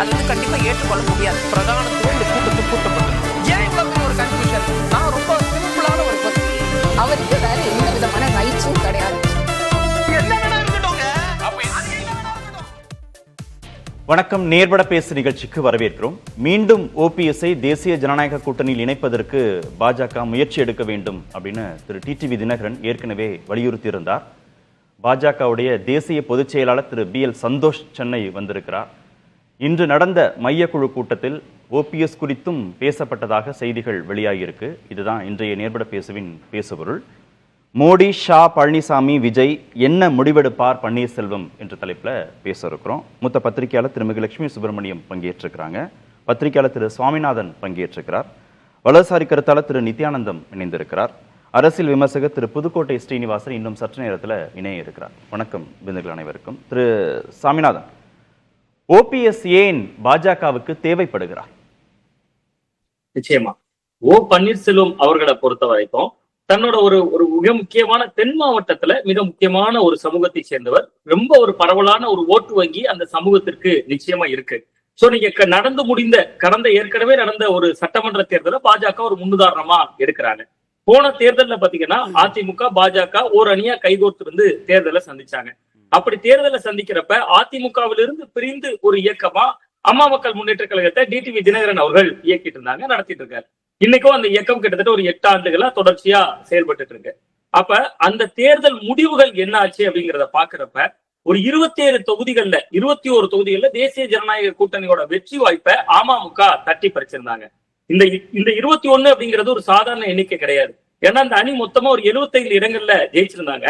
அது வந்து கண்டிப்பா ஏற்றுக்கொள்ள முடியாது. பிரதானத்துவம் இந்த கூட்டத்துக்கு கூட்டப்பட்டது. ஏன் இவ்வளவு ஒரு கன்ஃபியூஷன்? நான் ரொம்ப சிம்பிளான ஒரு பர்சன். அவருக்கு வேற எந்த விதமான ரைட்ஸும் கிடையாது. வணக்கம். நேர்பட பேசு நிகழ்ச்சிக்கு வரவேற்கிறோம். மீண்டும் ஓபிஎஸ்ஐ தேசிய ஜனநாயக கூட்டணியில் இணைப்பதற்கு பாஜக முயற்சி எடுக்க வேண்டும் அப்படின்னு திரு டிடிவி தினகரன் ஏற்கனவே வலியுறுத்தியிருந்தார். பாஜகவுடைய தேசிய பொதுச் செயலாளர் திரு BL சந்தோஷ் சென்னை வந்திருக்கிறார். இன்று நடந்த மையக்குழு கூட்டத்தில் ஓபிஎஸ் குறித்தும் பேசப்பட்டதாக செய்திகள் வெளியாகியிருக்கு. இதுதான் இன்றைய நேர்பட பேசுவின் பேசுபொருள். மோடி, ஷா, பழனிசாமி, விஜய் என்ன முடிவெடுப்பார் பன்னீர்செல்வம் என்ற தலைப்பில் பேச இருக்கிறோம். மூத்த பத்திரிகையாளர் திருமிகு லட்சுமி சுப்பிரமணியம் பங்கேற்றிருக்கிறாங்க. பத்திரிகையாளர் திரு சுவாமிநாதன் பங்கேற்றிருக்கிறார். வலதுசாரி கருத்தாளர் திரு நித்யானந்தம் இணைந்திருக்கிறார். அரசியல் விமர்சகர் திரு புதுக்கோட்டை ஸ்ரீனிவாசன் இன்னும் சற்று நேரத்தில் இணைய இருக்கிறார். வணக்கம் விருந்துகள் அனைவருக்கும். திரு சாமிநாதன், ஓபிஎஸ் ஏன் பாஜகவுக்கு தேவைப்படுகிறார்? நிச்சயமா பன்னீர்செல்வம் அவர்களை பொறுத்த வரைக்கும் தன்னோட ஒரு மிக முக்கியமான தென் மாவட்டத்துல மிக முக்கியமான ஒரு சமூகத்தை சேர்ந்தவர். ரொம்ப ஒரு பரவலான ஒரு ஓட்டு வங்கி அந்த சமூகத்திற்கு நிச்சயமா இருக்கு. சோ நீங்க நடந்து முடிந்த ஏற்கனவே நடந்த ஒரு சட்டமன்ற தேர்தலை பாஜக ஒரு முன்னுதாரணமா எடுக்கிறாங்க. போன தேர்தல்ல பாத்தீங்கன்னா அதிமுக பாஜக ஒரு அணியா கைகோர்த்து தேர்தலை சந்திச்சாங்க. அப்படி தேர்தலை சந்திக்கிறப்ப அதிமுகவிலிருந்து பிரிந்து ஒரு இயக்கமா அம்மா மக்கள் முன்னேற்ற கழகத்தை டிடிவி தினகரன் அவர்கள் இயக்கிட்டு இருந்தாங்க, நடத்திட்டு இருக்காரு. இன்னைக்கும் அந்த இயக்கம் கிட்டத்தட்ட ஒரு 8 ஆண்டுகளா தொடர்ச்சியா செயல்பட்டு இருக்கு. அப்ப அந்த தேர்தல் முடிவுகள் என்ன ஆச்சு அப்படிங்கிறத பாக்குறப்ப ஒரு 27 தொகுதிகள்ல 21 தொகுதிகள்ல தேசிய ஜனநாயக கூட்டணியோட வெற்றி வாய்ப்பை அமமுக தட்டி பறிச்சிருந்தாங்க. இந்த 21 அப்படிங்கிறது ஒரு சாதாரண எண்ணிக்கை கிடையாது. ஏன்னா அந்த அணி மொத்தமா ஒரு 75 இடங்கள்ல ஜெயிச்சிருந்தாங்க.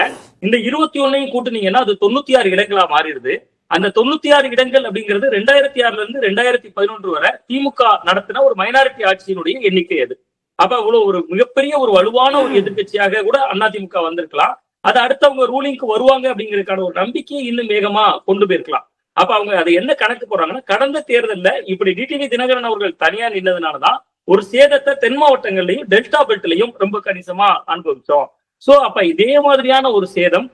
இந்த 21 கூட்டுனீங்கன்னா அது 96 இடங்களா மாறிடுது. அந்த 96 இடங்கள் அப்படிங்கிறது 2006 இருந்து 2011 வரை திமுக நடத்தின ஒரு மைனாரிட்டி ஆட்சியினுடைய எண்ணிக்கை அது. அப்ப அவ்வளவு ஒரு மிகப்பெரிய ஒரு வலுவான ஒரு எதிர்கட்சியாக கூட அதிமுக வந்திருக்கலாம். அது அடுத்தவங்க ரூலிங்க்கு வருவாங்க அப்படிங்கிறதுக்கான ஒரு நம்பிக்கையை இன்னும் வேகமா கொண்டு போயிருக்கலாம். அப்ப அவங்க அதை என்ன கணக்கு போடுறாங்கன்னா, கடந்த தேர்தல்ல இப்படி டிடிவி தினகரன் அவர்கள் தனியா நின்னதுனாலதான் ஒரு சேதத்தை தென் மாவட்டங்கள்லயும் டெல்டா பெல்ட்லயும் ரொம்ப கணிசமா அனுபவிச்சோம். சோ அப்ப இதே மாதிரியான ஒரு சேதம்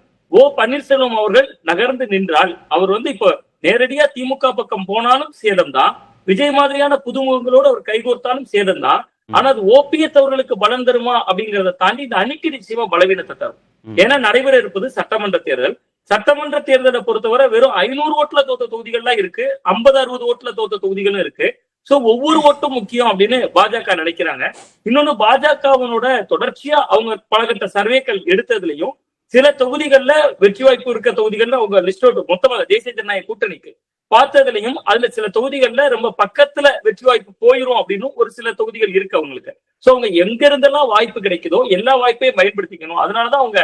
பன்னீர்செல்வம் அவர்கள் நகர்ந்து நின்றால், அவர் இப்போ நேரடியா திமுக பக்கம் போனாலும் சேதம் தான், விஜய் மாதிரியான புதுமுகங்களோடு அவர் கைகோர்த்தாலும் சேதம் தான். ஆனா அது ஓபிஎஸ் அவர்களுக்கு பலம் தருமா அப்படிங்கறத தாண்டி இந்த அணிக்கு நிச்சயமா பலவீனத்தை தரும். ஏன்னா நடைபெற இருப்பது சட்டமன்ற தேர்தல். சட்டமன்ற தேர்தலை பொறுத்தவரை வெறும் 500 ஓட்டுல தோத்த தொகுதிகள்லாம் இருக்கு, 50-60 ஓட்டுல தோத்த தொகுதிகளும் இருக்கு. சோ ஒவ்வொரு ஓட்டும் முக்கியம் அப்படின்னு பாஜக நினைக்கிறாங்க. இன்னொன்னு, பாஜகவனோட தொடர்ச்சியா அவங்க பலகட்ட சர்வேக்கள் எடுத்ததுலயும் சில தொகுதிகள்ல வெற்றி வாய்ப்பு இருக்க தொகுதிகள்ல அவங்க லிஸ்ட் அவுட் மொத்தமாக தேசிய ஜனநாயக கூட்டணிக்கு பார்த்ததுலயும் அதுல சில தொகுதிகள்ல ரொம்ப பக்கத்துல வெற்றி வாய்ப்பு போயிரும் அப்படின்னு ஒரு சில தொகுதிகள் இருக்கு அவங்களுக்கு. சோ அவங்க எங்க இருந்தெல்லாம் வாய்ப்பு கிடைக்குதோ எல்லா வாய்ப்பையும் பயன்படுத்திக்கணும். அதனாலதான் அவங்க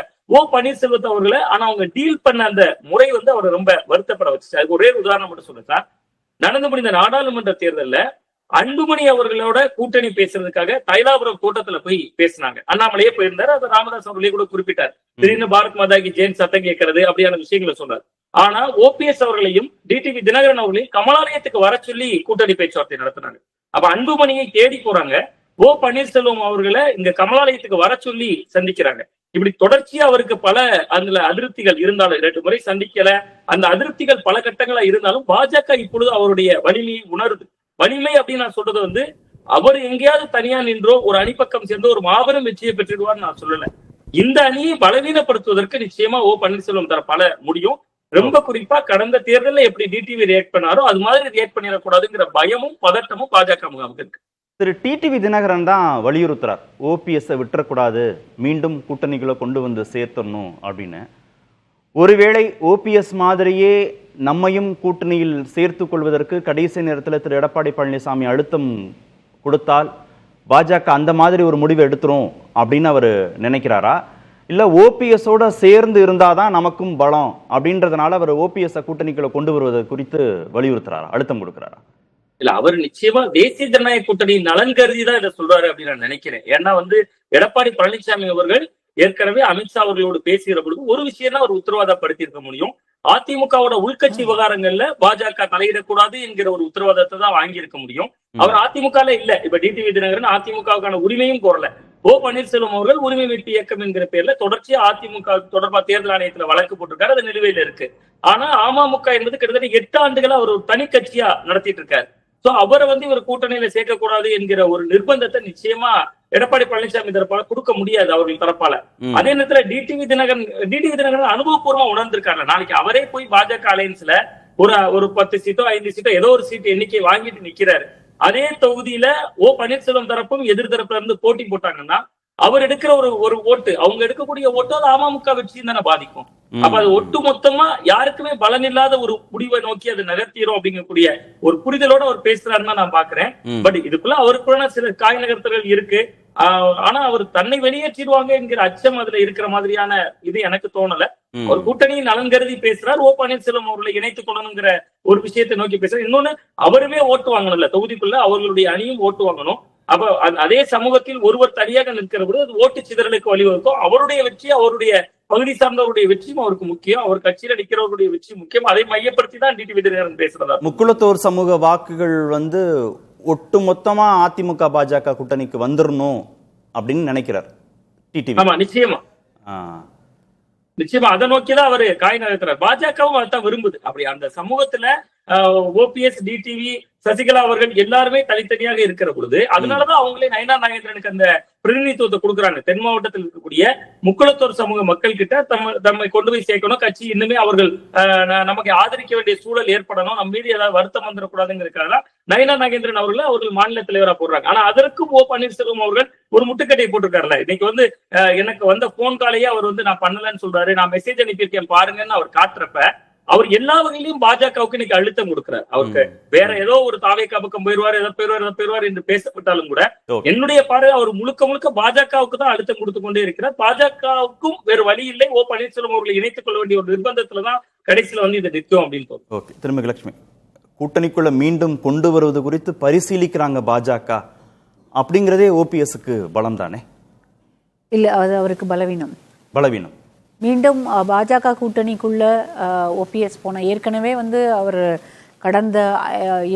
பன்னீர்செல்வத்தை அவர்களை அவங்க டீல் பண்ண அந்த முறை அவரை ரொம்ப வருத்தப்பட வச்சு. அதுக்கு ஒரே உதாரணம் மட்டும் சொல்லுங்க. நடந்து முடிந்த நாடாளுமன்ற தேர்தல்ல அன்புமணி அவர்களோட கூட்டணி பேசுறதுக்காக தைலாபுரம் கூட்டத்துல போய் பேசினாங்க. அண்ணாமலையே போயிருந்தாரு, அது ராமதாஸ் அவர்களே கூட குறிப்பிட்டார். திடீர்னு பாரத் மாதாக்கு ஜெயின் சத்தம் கேட்கறது அப்படியான விஷயங்களை சொன்னார். ஆனா ஓபிஎஸ் அவர்களையும் டிடிவி தினகரன் அவர்களையும் கமலாலயத்துக்கு வர சொல்லி கூட்டணி பேச்சுவார்த்தை நடத்தினாங்க. அப்ப அன்புமணியை தேடி போறாங்க, பன்னீர்செல்வம் அவர்களை இங்க கமலாலயத்துக்கு வர சொல்லி சந்திக்கிறாங்க. இப்படி தொடர்ச்சியா அவருக்கு பல அதுல அதிருப்திகள் இருந்தாலும், 2 முறை சந்திக்கல, அந்த அதிருப்திகள் பல கட்டங்களா இருந்தாலும் பாஜக இப்பொழுது அவருடைய வலிமையை உணருது. வலிமை அப்படின்னு நான் சொல்றது அவர் எங்கேயாவது தனியா நின்றோ ஒரு அணிப்பக்கம் சேர்ந்து ஒரு மாபெரும் வெற்றியை பெற்றுடுவார்னு நான் சொல்லல. இந்த அணியை பலவீனப்படுத்துவதற்கு நிச்சயமா பன்னீர்செல்வம் தர பல முடியும். ரொம்ப குறிப்பா கடந்த தேர்தலில் எப்படி டிடிவி ரியாக்ட் பண்ணாரோ அது மாதிரி ரியாக்ட் பண்ணிடக்கூடாதுங்கிற பயமும் பதட்டமும் பாஜக முகாமுக்கு இருக்கு. திரு டிடிவி தினகரன் தான் வலியுறுத்துறார், ஓபிஎஸ் விட்டுறக்கூடாது, மீண்டும் கூட்டணிகளை கொண்டு வந்து சேர்த்தணும் அப்படின்னு. ஒருவேளை ஓபிஎஸ் மாதிரியே நம்மையும் கூட்டணியில் சேர்த்துக் கொள்வதற்கு கடைசி நேரத்தில் திரு எடப்பாடி பழனிசாமி அழுத்தம் கொடுத்தால் பாஜக அந்த மாதிரி ஒரு முடிவு எடுத்துரும் அப்படின்னு அவர் நினைக்கிறாரா? இல்ல ஓபிஎஸோட சேர்ந்து இருந்தாதான் நமக்கும் பலம் அப்படின்றதுனால அவர் ஓபிஎஸ் கூட்டணிகளை கொண்டு வருவது குறித்து வலியுறுத்துறாரா, அழுத்தம் கொடுக்கிறாரா? இல்ல, அவர் நிச்சயமா தேசிய ஜனநாயக கூட்டணியின் நலன் கருதி தான் இதை சொல்றாரு அப்படின்னு நான் நினைக்கிறேன். ஏன்னா எடப்பாடி பழனிசாமி அவர்கள் ஏற்கனவே அமித்ஷா அவர்களோடு பேசுகிற பொழுது ஒரு விஷயம் தான் அவர் உத்தரவாதப்படுத்தி இருக்க முடியும். அதிமுகவோட உள்கட்சி விவகாரங்கள்ல பாஜக தலையிடக்கூடாது என்கிற ஒரு உத்தரவாதத்தை தான் வாங்கியிருக்க முடியும். அவர் அதிமுக இல்ல. இப்ப டிடிவி தினகரன் அதிமுகவுக்கான உரிமையும் கோரல. ஓ பன்னீர்செல்வம் அவர்கள் உரிமை மீட்பு இயக்கம் என்கிற பேர்ல தொடர்ச்சியா அதிமுக தொடர்பா தேர்தல் ஆணையத்துல வழக்கு போட்டிருக்காரு. அது நிலுவையில இருக்கு. ஆனா அமமுக என்பது கிட்டத்தட்ட 8 ஆண்டுகளா அவர் ஒரு தனி கட்சியா நடத்திட்டு இருக்காரு. சோ அவரை இவர் கூட்டணியில சேர்க்கக்கூடாது என்கிற ஒரு நிர்பந்தத்தை நிச்சயமா எடப்பாடி பழனிசாமி தரப்பால கொடுக்க முடியாது அவர்கள் தரப்பால. அதே நேரத்துல டிடிவி தினகரன் அனுபவபூர்வமா உணர்ந்திருக்காரு. நாளைக்கு அவரே போய் பாஜக அலையன்ஸ்ல ஒரு 10 சீட்டோ 5 சீட்டோ ஏதோ ஒரு சீட் எண்ணிக்கை வாங்கிட்டு நிக்கிறாரு. அதே தொகுதியில ஓ பன்னீர்செல்வம் தரப்பும் எதிர் தரப்புல இருந்து போட்டி போட்டாங்கன்னா அவர் எடுக்கிற ஒரு ஓட்டு, அவங்க எடுக்கக்கூடிய ஓட்டு அது அமமுக வெற்றியும் தானே பாதிக்கும். அப்ப அது ஒட்டு மொத்தமா யாருக்குமே பலன் இல்லாத ஒரு முடிவை நோக்கி அது நகர்த்திரும் அப்படிங்கக்கூடிய ஒரு புரிதலோட அவர் பேசுறாருன்னு நான் பாக்குறேன். பட் இதுக்குள்ள அவருக்குள்ள சில காய் நகர்த்தல்கள் இருக்கு. ஆனா அவர் தன்னை வெளியேற்றிடுவாங்க என்கிற அச்சம் அதுல இருக்கிற மாதிரியான இது எனக்கு தோணல. ஒரு கூட்டணியின் நலன் கருதி பேசுறார். ஓ பன்னீர்செல்வம் அவர்களை இணைத்துக் கொள்ளணுங்கிற ஒரு விஷயத்தை நோக்கி பேசுறாரு. இன்னொன்னு அவருமே ஓட்டு வாங்கணும்ல, தொகுதிக்குள்ள அவர்களுடைய அணியும் ஓட்டு வாங்கணும். அப்ப அதே சமூகத்தில் ஒருவர் தனியாக நிற்கிற போது அது ஓட்டு சிதறலுக்கு வழிவகுக்கும். அவருடைய வெற்றி, அவருடைய பகுதி சார்ந்தவருடைய வெற்றியும் அவருக்கு முக்கியம். அவர் கட்சியில நிற்கிறவருடைய வெற்றி முக்கியம். அதை மையப்படுத்தி தான் டிடிவி தினகரன் பேசுறதா. முக்குளத்தோர் சமூக வாக்குகள் ஒட்டு மொத்தமா அதிமுக பாஜக கூட்டணிக்கு வந்துடணும் அப்படின்னு நினைக்கிறார் டிடிவி. ஆமா, நிச்சயமா அதை நோக்கிதான் அவரு காய் நகர்த்துறாரு. பாஜகவும் அதான் விரும்புது. அப்படி அந்த சமூகத்துல ஓபிஎஸ், டிடிவி, சசிகலா அவர்கள் எல்லாருமே தனித்தனியாக இருக்கிற பொழுது அதனாலதான் அவங்களே நயனா நாகேந்திரனுக்கு அந்த பிரதிநிதித்துவத்தை கொடுக்குறாங்க. தென் மாவட்டத்தில் இருக்கக்கூடிய முக்குளத்தோர் சமூக மக்கள் கிட்ட தம்மை கொண்டு போய் சேர்க்கணும். கட்சி இன்னுமே அவர்கள் நமக்கு ஆதரிக்க வேண்டிய சூழல் ஏற்படணும், நம்ம மீது ஏதாவது வருத்தம் வந்துடக்கூடாதுங்கிறதுக்காக நயனா நாகேந்திரன் அவர்கள் மாநில தலைவரா போடுறாங்க. ஆனா அதற்கும் ஓ பன்னீர்செல்வம் அவர்கள் ஒரு முட்டுக்கட்டையை போட்டிருக்காருல்ல. இன்னைக்கு எனக்கு வந்த போன் காலையே அவர் நான் பண்ணலன்னு சொல்றாரு, நான் மெசேஜ் அனுப்பியிருக்கேன் பாருங்கன்னு அவர் காட்டுறப்ப அவர் எல்லா வகையிலும் பாஜகவுக்கு இன்னைக்கு அழுத்தம் கொடுக்கிறார். அவருக்கு வேற ஏதோ ஒரு தாவேக்கா பக்கம் போயிருவார் என்று பேசப்பட்டாலும் கூட என்னுடைய பார்வை அவர் முழுக்க பாஜகவுக்கு தான் அழுத்தம் கொடுத்து கொண்டே இருக்கிறார். பாஜகவுக்கும் வேறு வழி இல்லை. ஓ பன்னீர்செல்வம் அவர்களை இணைத்துக் கொள்ள வேண்டிய ஒரு நிர்பந்தத்துலதான் கடைசியில இதை நிற்கும் அப்படின்னு தோணும். திருமதி லட்சுமி, கூட்டணிக்குள்ள மீண்டும் கொண்டு வருவது குறித்து பரிசீலிக்கிறாங்க பாஜக அப்படிங்கிறதே ஓபிஎஸ்க்கு பலம் தானே? இல்ல, அது அவருக்கு பலவீனம். மீண்டும் பாஜக கூட்டணிக்குள்ள ஓபிஎஸ் போன ஏற்கனவே அவர் கடந்த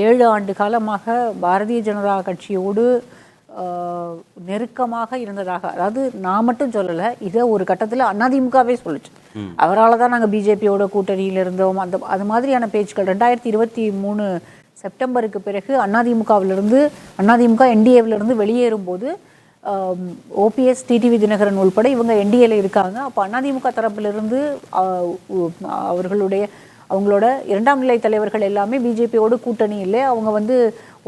7 ஆண்டு காலமாக பாரதிய ஜனதா கட்சியோடு நெருக்கமாக இருந்ததாக, அதாவது நான் மட்டும் சொல்லலை, இதை ஒரு கட்டத்தில் அதிமுகவே சொல்லிச்சு. அவரால் தான் நாங்கள் பிஜேபியோட கூட்டணியில் இருந்தோம். அது மாதிரியான பேச்சுக்கள் 2023 செப்டம்பருக்கு பிறகு அதிமுக என்டிஏவிலிருந்து வெளியேறும் போது ஓபிஎஸ், டிடிவி தினகரன் உள்பட இவங்க என்டிஏல இருக்காங்க. அப்போ அதிமுக தரப்பிலிருந்து அவங்களோட 2ஆம் நிலை தலைவர்கள் எல்லாமே பிஜேபியோடு கூட்டணி இல்லை, அவங்க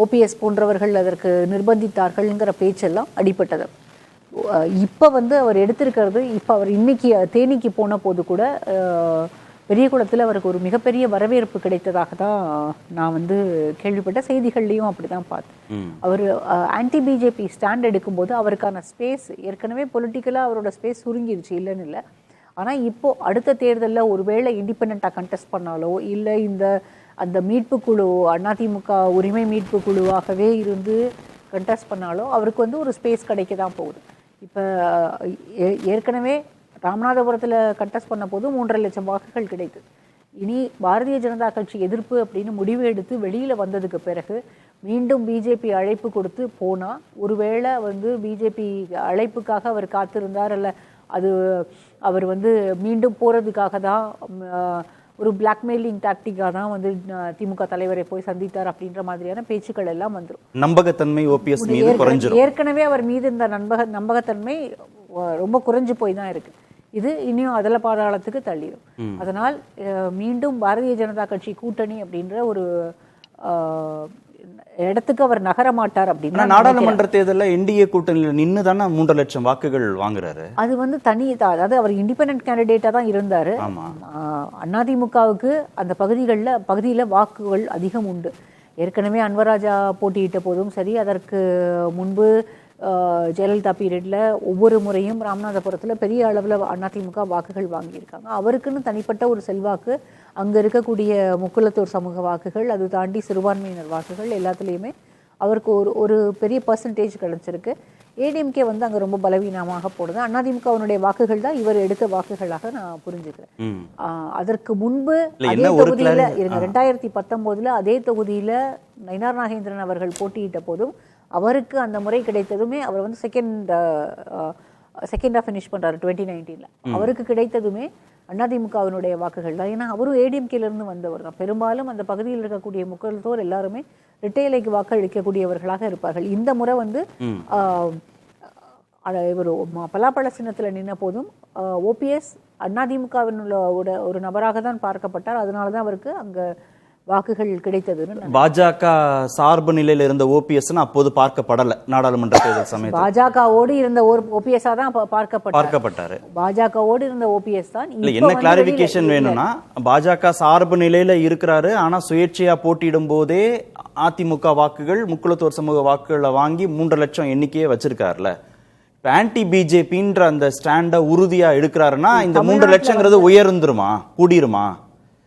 ஓபிஎஸ் போன்றவர்கள் அதற்கு நிர்பந்தித்தார்கள்ங்கிற பேச்செல்லாம் அடிபட்டது. இப்போ அவர் எடுத்திருக்கிறது, இப்போ அவர் இன்னைக்கு தேனிக்கு போன போது கூட பெரியகுளத்தில் அவருக்கு ஒரு மிகப்பெரிய வரவேற்பு கிடைத்ததாக தான் நான் கேள்விப்பட்ட செய்திகள்லையும் அப்படிதான் பார்த்தேன். அவர் ஆன்டி பிஜேபி ஸ்டாண்ட் எடுக்கும்போது அவருக்கான ஸ்பேஸ் ஏற்கனவே பொலிட்டிக்கலாக அவரோட ஸ்பேஸ் சுருங்கிருச்சு, இல்லைன்னு இல்லை. ஆனால் இப்போ அடுத்த தேர்தலில் ஒருவேளை இண்டிபெண்ட்டாக கண்டெஸ்ட் பண்ணாலோ இல்லை அந்த மீட்பு குழு அதிமுக உரிமை மீட்பு குழுவாகவே இருந்து கண்டெஸ்ட் பண்ணாலோ அவருக்கு ஒரு ஸ்பேஸ் கிடைக்க தான் போகுது. இப்போ ஏற்கனவே ராமநாதபுரத்தில் கண்டெஸ்ட் பண்ண போது 3.5 லட்சம் வாக்குகள் கிடைத்தது. இனி பாரதிய ஜனதா கட்சி எதிர்ப்பு அப்படின்னு முடிவு எடுத்து வெளியில் வந்ததுக்கு பிறகு மீண்டும் பிஜேபி அழைப்பு கொடுத்து போனால், ஒருவேளை பிஜேபி அழைப்புக்காக அவர் காத்திருந்தார், அல்ல அது அவர் மீண்டும் போகிறதுக்காக தான் ஒரு பிளாக்மெயிலிங் டாக்டிக்காக தான் திமுக தலைவரை போய் சந்தித்தார் அப்படின்ற மாதிரியான பேச்சுக்கள் எல்லாம் வந்துடும். நம்பகத்தன்மை ஓபிஎஸ் மீது குறைஞ்சிரும். ஏற்கனவே அவர் மீது இந்த நம்பகத்தன்மை ரொம்ப குறைஞ்சு போய் தான் இருக்கு. இது இன்னும் அதல பாதாளத்துக்கு தள்ளிடும். அதனால் மீண்டும் பாரதிய ஜனதா கட்சி கூட்டணி அப்படின்ற ஒரு இடத்துக்கு அவர் நகர மாட்டார் அப்படின்னா, நாடாளுமன்ற தேர்தலில் என்டிஏ கூட்டணியில் நின்று தானே 3 லட்சம் வாக்குகள் வாங்குறாரு. அது தனி, அதாவது அவர் இண்டிபெண்டன்ட் கேண்டிடேட்டா தான் இருந்தாரு. அதிமுகவுக்கு அந்த பகுதியில் வாக்குகள் அதிகம் உண்டு. ஏற்கனவே அன்வராஜா போட்டியிட்ட போதும் சரி, அதற்கு முன்பு ஜெயலலிதா பீரியடில் ஒவ்வொரு முறையும் ராமநாதபுரத்தில் பெரிய அளவில் அதிமுக வாக்குகள் வாங்கியிருக்காங்க. அவருக்குன்னு தனிப்பட்ட ஒரு செல்வாக்கு, அங்கே இருக்கக்கூடிய முக்குளத்தோர் சமூக வாக்குகள், அது தாண்டி சிறுபான்மையினர் வாக்குகள் எல்லாத்துலேயுமே அவருக்கு ஒரு பெரிய பர்சன்டேஜ் கிடச்சிருக்கு. ஏடிஎம்கே வந்து அங்க ரொம்ப பலவீனமாக போடுது. அதிமுகவினுடைய வாக்குகள் தான் இவர் எடுத்த வாக்குகளாக நான் புரிஞ்சுக்கிறேன். அதற்கு முன்பு அதே தொகுதியில 2019 அதே தொகுதியில நயினார் நாகேந்திரன் அவர்கள் போட்டியிட்ட போதும் அவருக்கு அந்த முறை கிடைத்ததுமே அவர் வந்து செகண்டா ஃபினிஷ் பண்றாரு 2019. அவருக்கு கிடைத்ததுமே அதிமுகவினுடைய வாக்குகள் தான். ஏன்னா அவரும் ஏடிஎம்கேல இருந்து வந்தவர் தான். பெரும்பாலும் அந்த பகுதியில் இருக்கக்கூடிய முக்கியத்தோர் எல்லாருமே ரிட்டைலைக்கு வாக்களிக்கக்கூடியவர்களாக இருப்பார்கள். இந்த முறை வந்து இவர் பலாப்பழ சின்னத்தில் நின்ன போதும் ஓபிஎஸ் அதிமுகவின் ஒரு நபராக தான் பார்க்கப்பட்டார். அதனாலதான் அவருக்கு அங்க வாக்குகள் கிடைத்ததுன்னு. பாஜக சார்பு நிலையில இருந்த ஓபிஎஸ் அப்போது பார்க்கப்படல நாடாளுமன்ற தேர்தல் சமயத்தில். பாஜகவோடு இருந்த ஓபிஎஸ் தான் பார்க்கப்பட்டாரு. பாஜகவோடு இருந்த ஓபிஎஸ் தான். என்ன கிளாரிபிகேஷன் வேணும்னா, பாஜக சார்பு நிலையில இருக்கிறாரு, ஆனா சுயேட்சையா போட்டியிடும் போதே அதிமுக வாக்குகள் முக்குளத்தோர் சமூக வாக்குகளை வாங்கி 3 லட்சம் எண்ணிக்கையே வச்சிருக்காருல. ஆன்டி பிஜேபின்ற அந்த ஸ்டாண்ட உறுதியா எடுக்கிறாருன்னா இந்த 3 லட்சங்கிறது உயர்ந்துருமா, கூடிருமா?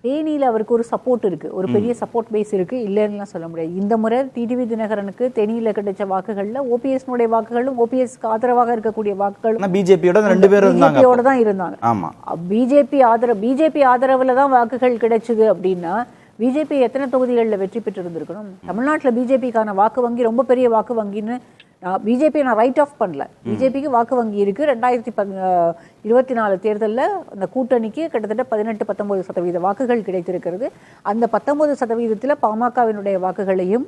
தேனியில் அவருக்கு ஒரு சப்போர்ட் இருக்கு, ஒரு பெரிய சப்போர்ட் பேஸ் இருக்கு, இல்லைன்னு சொல்ல முடியாது. இந்த முறை டிடிவி தினகரனுக்கு தேனியில கிடைச்ச வாக்குகள்ல ஓபிஎஸ் வாக்குகளும் ஓபிஎஸ்க்கு ஆதரவாக இருக்கக்கூடிய வாக்குகளும் பிஜேபியோட 2 பேரும் தான் இருந்தாங்க. ஆமா, பிஜேபி ஆதரவுல தான் வாக்குகள் கிடைச்சது அப்படின்னா பிஜேபி எத்தனை தொகுதிகளில் வெற்றி பெற்று இருந்திருக்கணும்? தமிழ்நாட்டில் பிஜேபிக்கான வாக்கு வங்கி ரொம்ப பெரிய வாக்கு வங்கின்னு பிஜேபி நான் ரைட் ஆஃப் பண்ணல. பிஜேபிக்கு வாக்கு வங்கி இருக்கு. 2024 தேர்தலில் அந்த கூட்டணிக்கு கிட்டத்தட்ட 18-19% வாக்குகள் கிடைத்திருக்கிறது. அந்த 19%த்தில் பாமகவினுடைய வாக்குகளையும்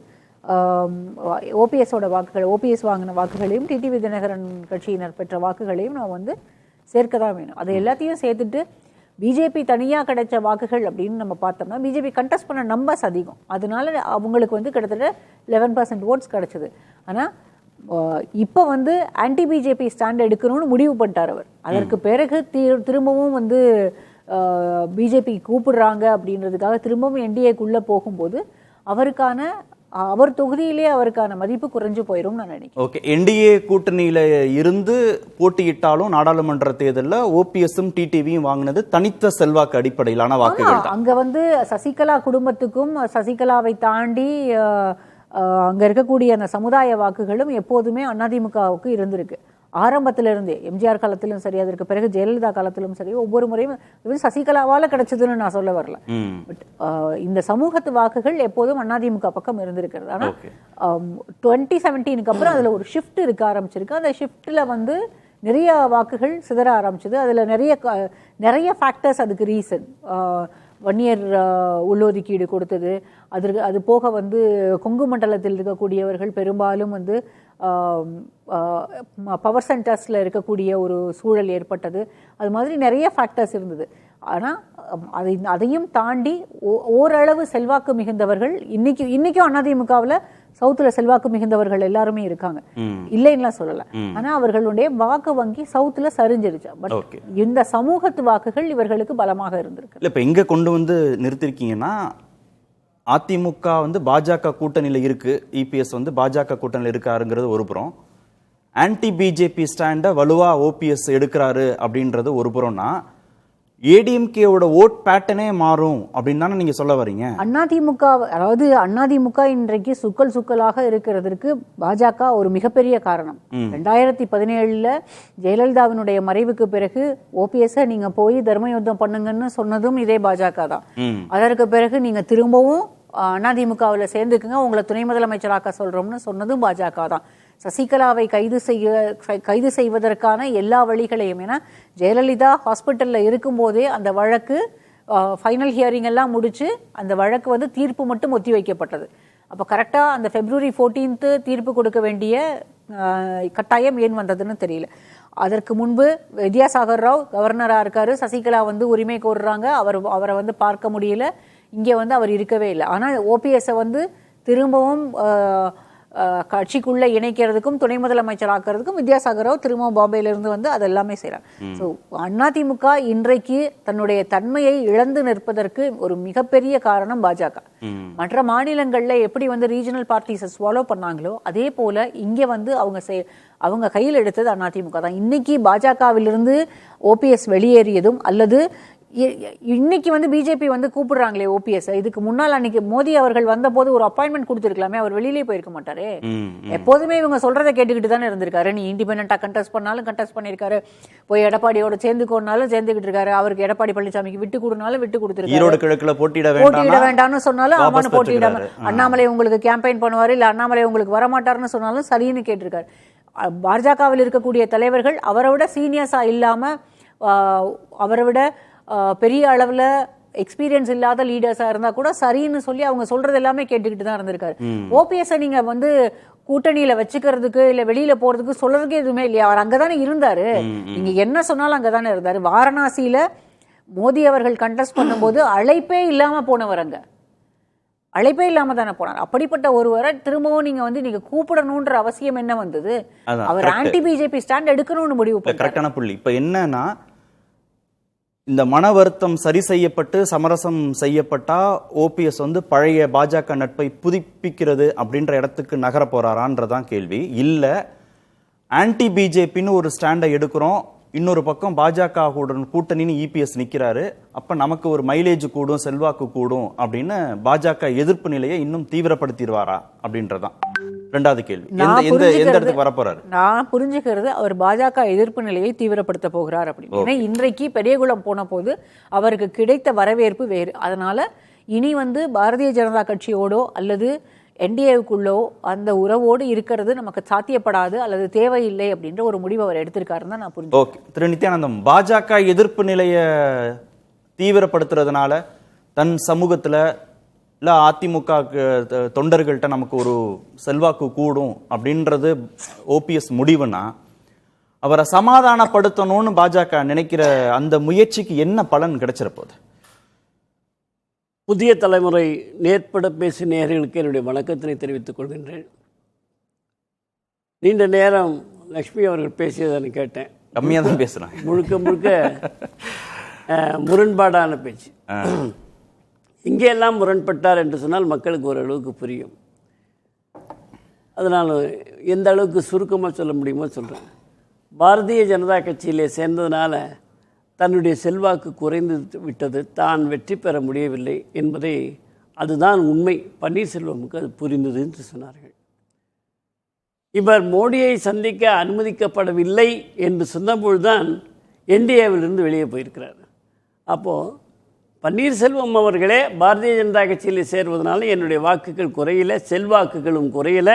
ஓபிஎஸோட வாக்குகள், ஓபிஎஸ் வாங்கின வாக்குகளையும் டிடிவி தினகரன் கட்சியினர் பெற்ற வாக்குகளையும் நான் வந்து சேர்க்க தான் வேணும். அதை எல்லாத்தையும் சேர்த்துட்டு பிஜேபி தனியாக கிடைச்ச வாக்குகள் அப்படின்னு நம்ம பார்த்தோம்னா பிஜேபி கண்டெஸ்ட் பண்ண நம்பர்ஸ் அதிகம். அதனால அவங்களுக்கு வந்து கிட்டத்தட்ட 11% ஓட்ஸ் கிடைச்சது. ஆனால் இப்போ வந்து ஆன்டி பிஜேபி ஸ்டாண்ட் எடுக்கணும்னு முடிவு பண்ணிட்டார் அவர். அதற்கு பிறகு திரும்பவும் வந்து பிஜேபி கூப்பிடுறாங்க அப்படின்றதுக்காக திரும்பவும் என்டிஏக்குள்ளே போகும்போது அவர் தொகுதியிலே அவருக்கான மதிப்பு குறைஞ்சு போயிடும் நான் நினைக்கிறேன். ஓகே, என்டிஏ கூட்டணியில இருந்து போட்டியிட்டாலும் நாடாளுமன்ற தேர்தலில் ஓபிஎஸும் டிடிவியும் வாங்கினது தனித்த செல்வாக்கு அடிப்படையிலான வாக்குகள். அங்க வந்து சசிகலா குடும்பத்துக்கும் சசிகலாவை தாண்டி அங்க இருக்கக்கூடிய அந்த சமுதாய வாக்குகளும் எப்போதுமே அதிமுகவுக்கு இருந்திருக்கு. ஆரம்பத்திலிருந்தே எம்ஜிஆர் காலத்திலும் சரி, அதற்கு பிறகு ஜெயலலிதா காலத்திலும் சரி, ஒவ்வொரு முறையும் சசிகலாவால கிடைச்சதுன்னு நான் சொல்ல வரல. பட் இந்த சமூகத்து வாக்குகள் எப்போதும் அதிமுக பக்கம் இருந்திருக்கிறது. ஆனா 2017 அப்புறம் அதுல ஒரு ஷிஃப்ட் இருக்க ஆரம்பிச்சிருக்கு. அந்த ஷிஃப்ட்ல வந்து நிறைய வாக்குகள் சிதற ஆரம்பிச்சது. அதுல நிறைய ஃபேக்டர்ஸ் அதுக்கு ரீசன். 1 இயர் உள்ளொதுக்கீடு கொடுத்தது, அது போக வந்து கொங்கு மண்டலத்தில் இருக்கக்கூடியவர்கள் பெரும்பாலும் வந்து பவர் சென்டர்ஸில் இருக்கக்கூடிய ஒரு சூழல் ஏற்பட்டது. அது மாதிரி நிறைய ஃபேக்டர்ஸ் இருந்தது. ஆனால் அதையும் தாண்டி ஓரளவு செல்வாக்கு மிகுந்தவர்கள் இன்னைக்கும் அதிமுகவில் சவுத்தில் செல்வாக்கு மிகுந்தவர்கள் எல்லாருமே இருக்காங்க, இல்லைன்னுலாம் சொல்லல. ஆனா அவர்களுடைய வாக்கு வங்கி சவுத்துல சரிஞ்சிருச்சு. பட் இந்த சமூகத்து வாக்குகள் இவர்களுக்கு பலமாக இருந்திருக்கு. இப்ப எங்க கொண்டு வந்து நிறுத்திருக்கீங்கன்னா, அதிமுக வந்து பாஜக கூட்டணியில இருக்கு, இபிஎஸ் வந்து பாஜக கூட்டணியில இருக்காருங்கிறது ஒரு புறம், ஆன்டி பிஜேபி ஸ்டாண்ட வலுவா ஓபிஎஸ் எடுக்கிறாரு அப்படின்றது ஒரு புறம்னா, ஏடிஎம்கேவோட ஓட் பேட்டர்னே மாறும் அப்படின்னு தானே நீங்க சொல்ல வரீங்க? அதிமுக இன்றைக்கு சுக்கலாக இருக்கிறதுக்கு பாஜக ஒரு மிகப்பெரிய காரணம். 2017 ஜெயலலிதாவினுடைய மறைவுக்கு பிறகு ஓபிஎஸ் நீங்க போய் தர்ம யுத்தம் பண்ணுங்கன்னு சொன்னதும் இதே பாஜக தான். அதற்கு பிறகு நீங்க திரும்பவும் அதிமுகவில் சேர்ந்துக்குங்க, உங்களை துணை முதலமைச்சராக்க சொல்றோம்னு சொன்னதும் பாஜக தான். சசிகலாவை கைது செய்வதற்கான எல்லா வழிகளையும், ஏன்னா ஜெயலலிதா ஹாஸ்பிட்டல்ல இருக்கும் போதே அந்த வழக்கு ஃபைனல் ஹியரிங் எல்லாம் முடிச்சு அந்த வழக்கு வந்து தீர்ப்பு மட்டும் ஒத்தி வைக்கப்பட்டது. அப்போ கரெக்டா அந்த February 14 தீர்ப்பு கொடுக்க வேண்டிய கட்டாயம் ஏன் வந்ததுன்னு தெரியல. அதற்கு முன்பு வித்யாசாகர் ராவ் கவர்னரா இருக்காரு, சசிகலா வந்து உரிமை கோருறாங்க, அவரை வந்து பார்க்க முடியல, இங்கே வந்து அவர் இருக்கவே இல்லை. ஆனால் ஓபிஎஸ்ஸை வந்து திரும்பவும் கட்சிக்குள்ள இணைக்கிறதுக்கும் துணை முதலமைச்சர் ஆக்கிறதுக்கும் வித்யாசாகர் ராவ் திரும்பவும் பாம்பேல இருந்து வந்து அதெல்லாமே செய்யறாங்க. ஸோ அதிமுக இன்றைக்கு தன்னுடைய தன்மையை இழந்து நிற்பதற்கு ஒரு மிகப்பெரிய காரணம் பாஜக. மற்ற மாநிலங்கள்ல எப்படி வந்து ரீஜனல் பார்ட்டிஸை ஸ்வாலோ பண்ணாங்களோ அதே போல இங்க வந்து அவங்க கையில் எடுத்தது அதிமுக தான். இன்னைக்கு பாஜகவிலிருந்து ஓபிஎஸ் வெளியேறியதும் அல்லது இன்னைக்கு வந்து பிஜேபி வந்து கூப்பிடுறாங்களே ஓபிஎஸ், இதுக்கு முன்னால் அன்னைக்கு மோடி அவர்கள் வந்தபோது ஒரு அப்பாயின்மெண்ட் கொடுத்துருக்கலாமே, அவர் வெளியிலே போயிருக்க மாட்டாரு. எப்போதுமே இவங்க சொல்றதை கேட்டுக்கிட்டு தானே இருந்திருக்காரு. நீ இண்டிபெண்டா கண்டெஸ்ட் பண்ணாலும் கண்டெஸ்ட் பண்ணிருக்காரு, போய் எடப்பாடியோட சேர்ந்துக்கோனாலும் சேர்ந்துக்கிட்டு இருக்காரு, அவருக்கு எடப்பாடி பழனிசாமிக்கு விட்டு கொடுனாலும் விட்டு கொடுத்துருக்காரு, ஈரோடு கிழக்குல போட்டியிட வேண்டாம்னு சொன்னாலும் அவனு போட்டியிடாம, அண்ணாமலை உங்களுக்கு கேம்பெயின் பண்ணுவாரு இல்ல அண்ணாமலை உங்களுக்கு வரமாட்டாருன்னு சொன்னாலும் சரின்னு கேட்டிருக்காரு. பாஜகவில் இருக்கக்கூடிய தலைவர்கள் அவரை விட சீனியர்ஸா இல்லாம அவரை விட பெரிய அளவுல எக்ஸ்பீரியன்ஸ் இல்லாத லீடர்ஸா இருந்தா கூட சரின்னு சொல்லி அவங்க சொல்றது எல்லாமே கேட்டுக்கிட்டு தான் இருந்திருக்காரு. ஓபிஎஸ் நீங்க வந்து கூட்டணியில வச்சுக்கிறதுக்கு இல்ல வெளியில போறதுக்கு சொல்றதுக்கு எதுவுமே இல்லையா? அவர் அங்கதானே இருந்தாரு, நீங்க என்ன சொன்னாலும் அங்கதானே இருந்தாரு. வாரணாசியில மோடி அவர்கள் கண்டெஸ்ட் பண்ணும்போது அழைப்பே இல்லாம போனவர், அங்க அழைப்பே இல்லாம தானே போனார். அப்படிப்பட்ட ஒருவரை திரும்பவும் நீங்க வந்து நீங்க கூப்பிடணும்ன்ற அவசியம் என்ன வந்தது? அவர் ஆன்டி பிஜேபி ஸ்டாண்ட் எடுக்கணும்னு முடிவு பண்ணார். கரெக்டான புள்ளி. இப்ப என்னன்னா, இந்த மன வருத்தம் சரி செய்யப்பட்டு சமரசம் செய்யப்பட்டா ஓபிஎஸ் வந்து பழைய பாஜக நட்பை புதுப்பிக்கிறது அப்படின்ற இடத்துக்கு நகர போறாரான்றதான் கேள்வி. இல்ல ஆன்டி பிஜேபின்னு ஒரு ஸ்டாண்டை எடுக்கிறோம், இன்னொரு பக்கம் பாஜக கூட்டணின்னு இபிஎஸ் நிக்கிறாரு, அப்ப நமக்கு ஒரு மைலேஜ் கூடும் செல்வாக்கு கூடும் அப்படின்னு பாஜக எதிர்ப்பு நிலையை இன்னும் தீவிரப்படுத்திடுவாரா அப்படின்றதான் ரெண்டாவது கேள்வி. எந்த இடத்துக்கு வர போறாரு? நான் புரிஞ்சுக்கிறது அவர் பாஜக எதிர்ப்பு நிலையை தீவிரப்படுத்த போகிறார் அப்படின்னு. ஏன்னா இன்றைக்கு பெரியகுளம் போன போது அவருக்கு கிடைத்த வரவேற்பு வேறு. அதனால இனி வந்து பாரதிய ஜனதா கட்சியோடோ அல்லது என்டிஏவுக்குள்ளோ அந்த உறவோடு இருக்கிறது நமக்கு சாத்தியப்படாது அல்லது தேவையில்லை அப்படின்ற ஒரு முடிவு அவர் எடுத்திருக்காருன்னு நான் புரிஞ்சு. ஓகே திரு நித்யானந்தம், பாஜக எதிர்ப்பு நிலைய தீவிரப்படுத்துறதுனால தன் சமூகத்துல இல்ல அதிமுக தொண்டர்கள்ட்ட நமக்கு ஒரு செல்வாக்கு கூடும் அப்படின்றது ஓபிஎஸ் முடிவுனா, அவரை சமாதானப்படுத்தணும்னு பாஜக நினைக்கிற அந்த முயற்சிக்கு என்ன பலன் கிடைச்சிட போகுது? புதிய தலைமுறை நேர்பட பேசி நேயர்களுக்கு என்னுடைய வணக்கத்தினை தெரிவித்துக் கொள்கின்றேன். நீண்ட நேரம் லக்ஷ்மி அவர்கள் பேசியதை நான் கேட்டேன். கம்மியாக தான் பேசுகிறாங்க, முழுக்க முழுக்க முரண்பாடான பேச்சு. இங்கெல்லாம் முரண்பட்டார் என்று சொன்னால் மக்களுக்கு ஓரளவுக்கு புரியும். அதனால் எந்த அளவுக்கு சுருக்கமாக சொல்ல முடியுமோ சொல்கிறேன். பாரதிய ஜனதா கட்சியிலே சேர்ந்ததுனால தன்னுடைய செல்வாக்கு குறைந்து விட்டது, தான் வெற்றி பெற முடியவில்லை என்பதை அதுதான் உண்மை. பன்னீர்செல்வமுக்கு அது புரிந்தது என்று சொன்னார்கள். இவர் மோடியை சந்திக்க அனுமதிக்கப்படவில்லை என்று சொன்னபொழுதுதான் என்டிஏவிலிருந்து வெளியே போயிருக்கிறார். அப்போது பன்னீர்செல்வம் அவர்களே பாரதிய ஜனதா கட்சியில் சேர்வதனால என்னுடைய வாக்குகள் குறையல, செல்வாக்குகளும் குறையல,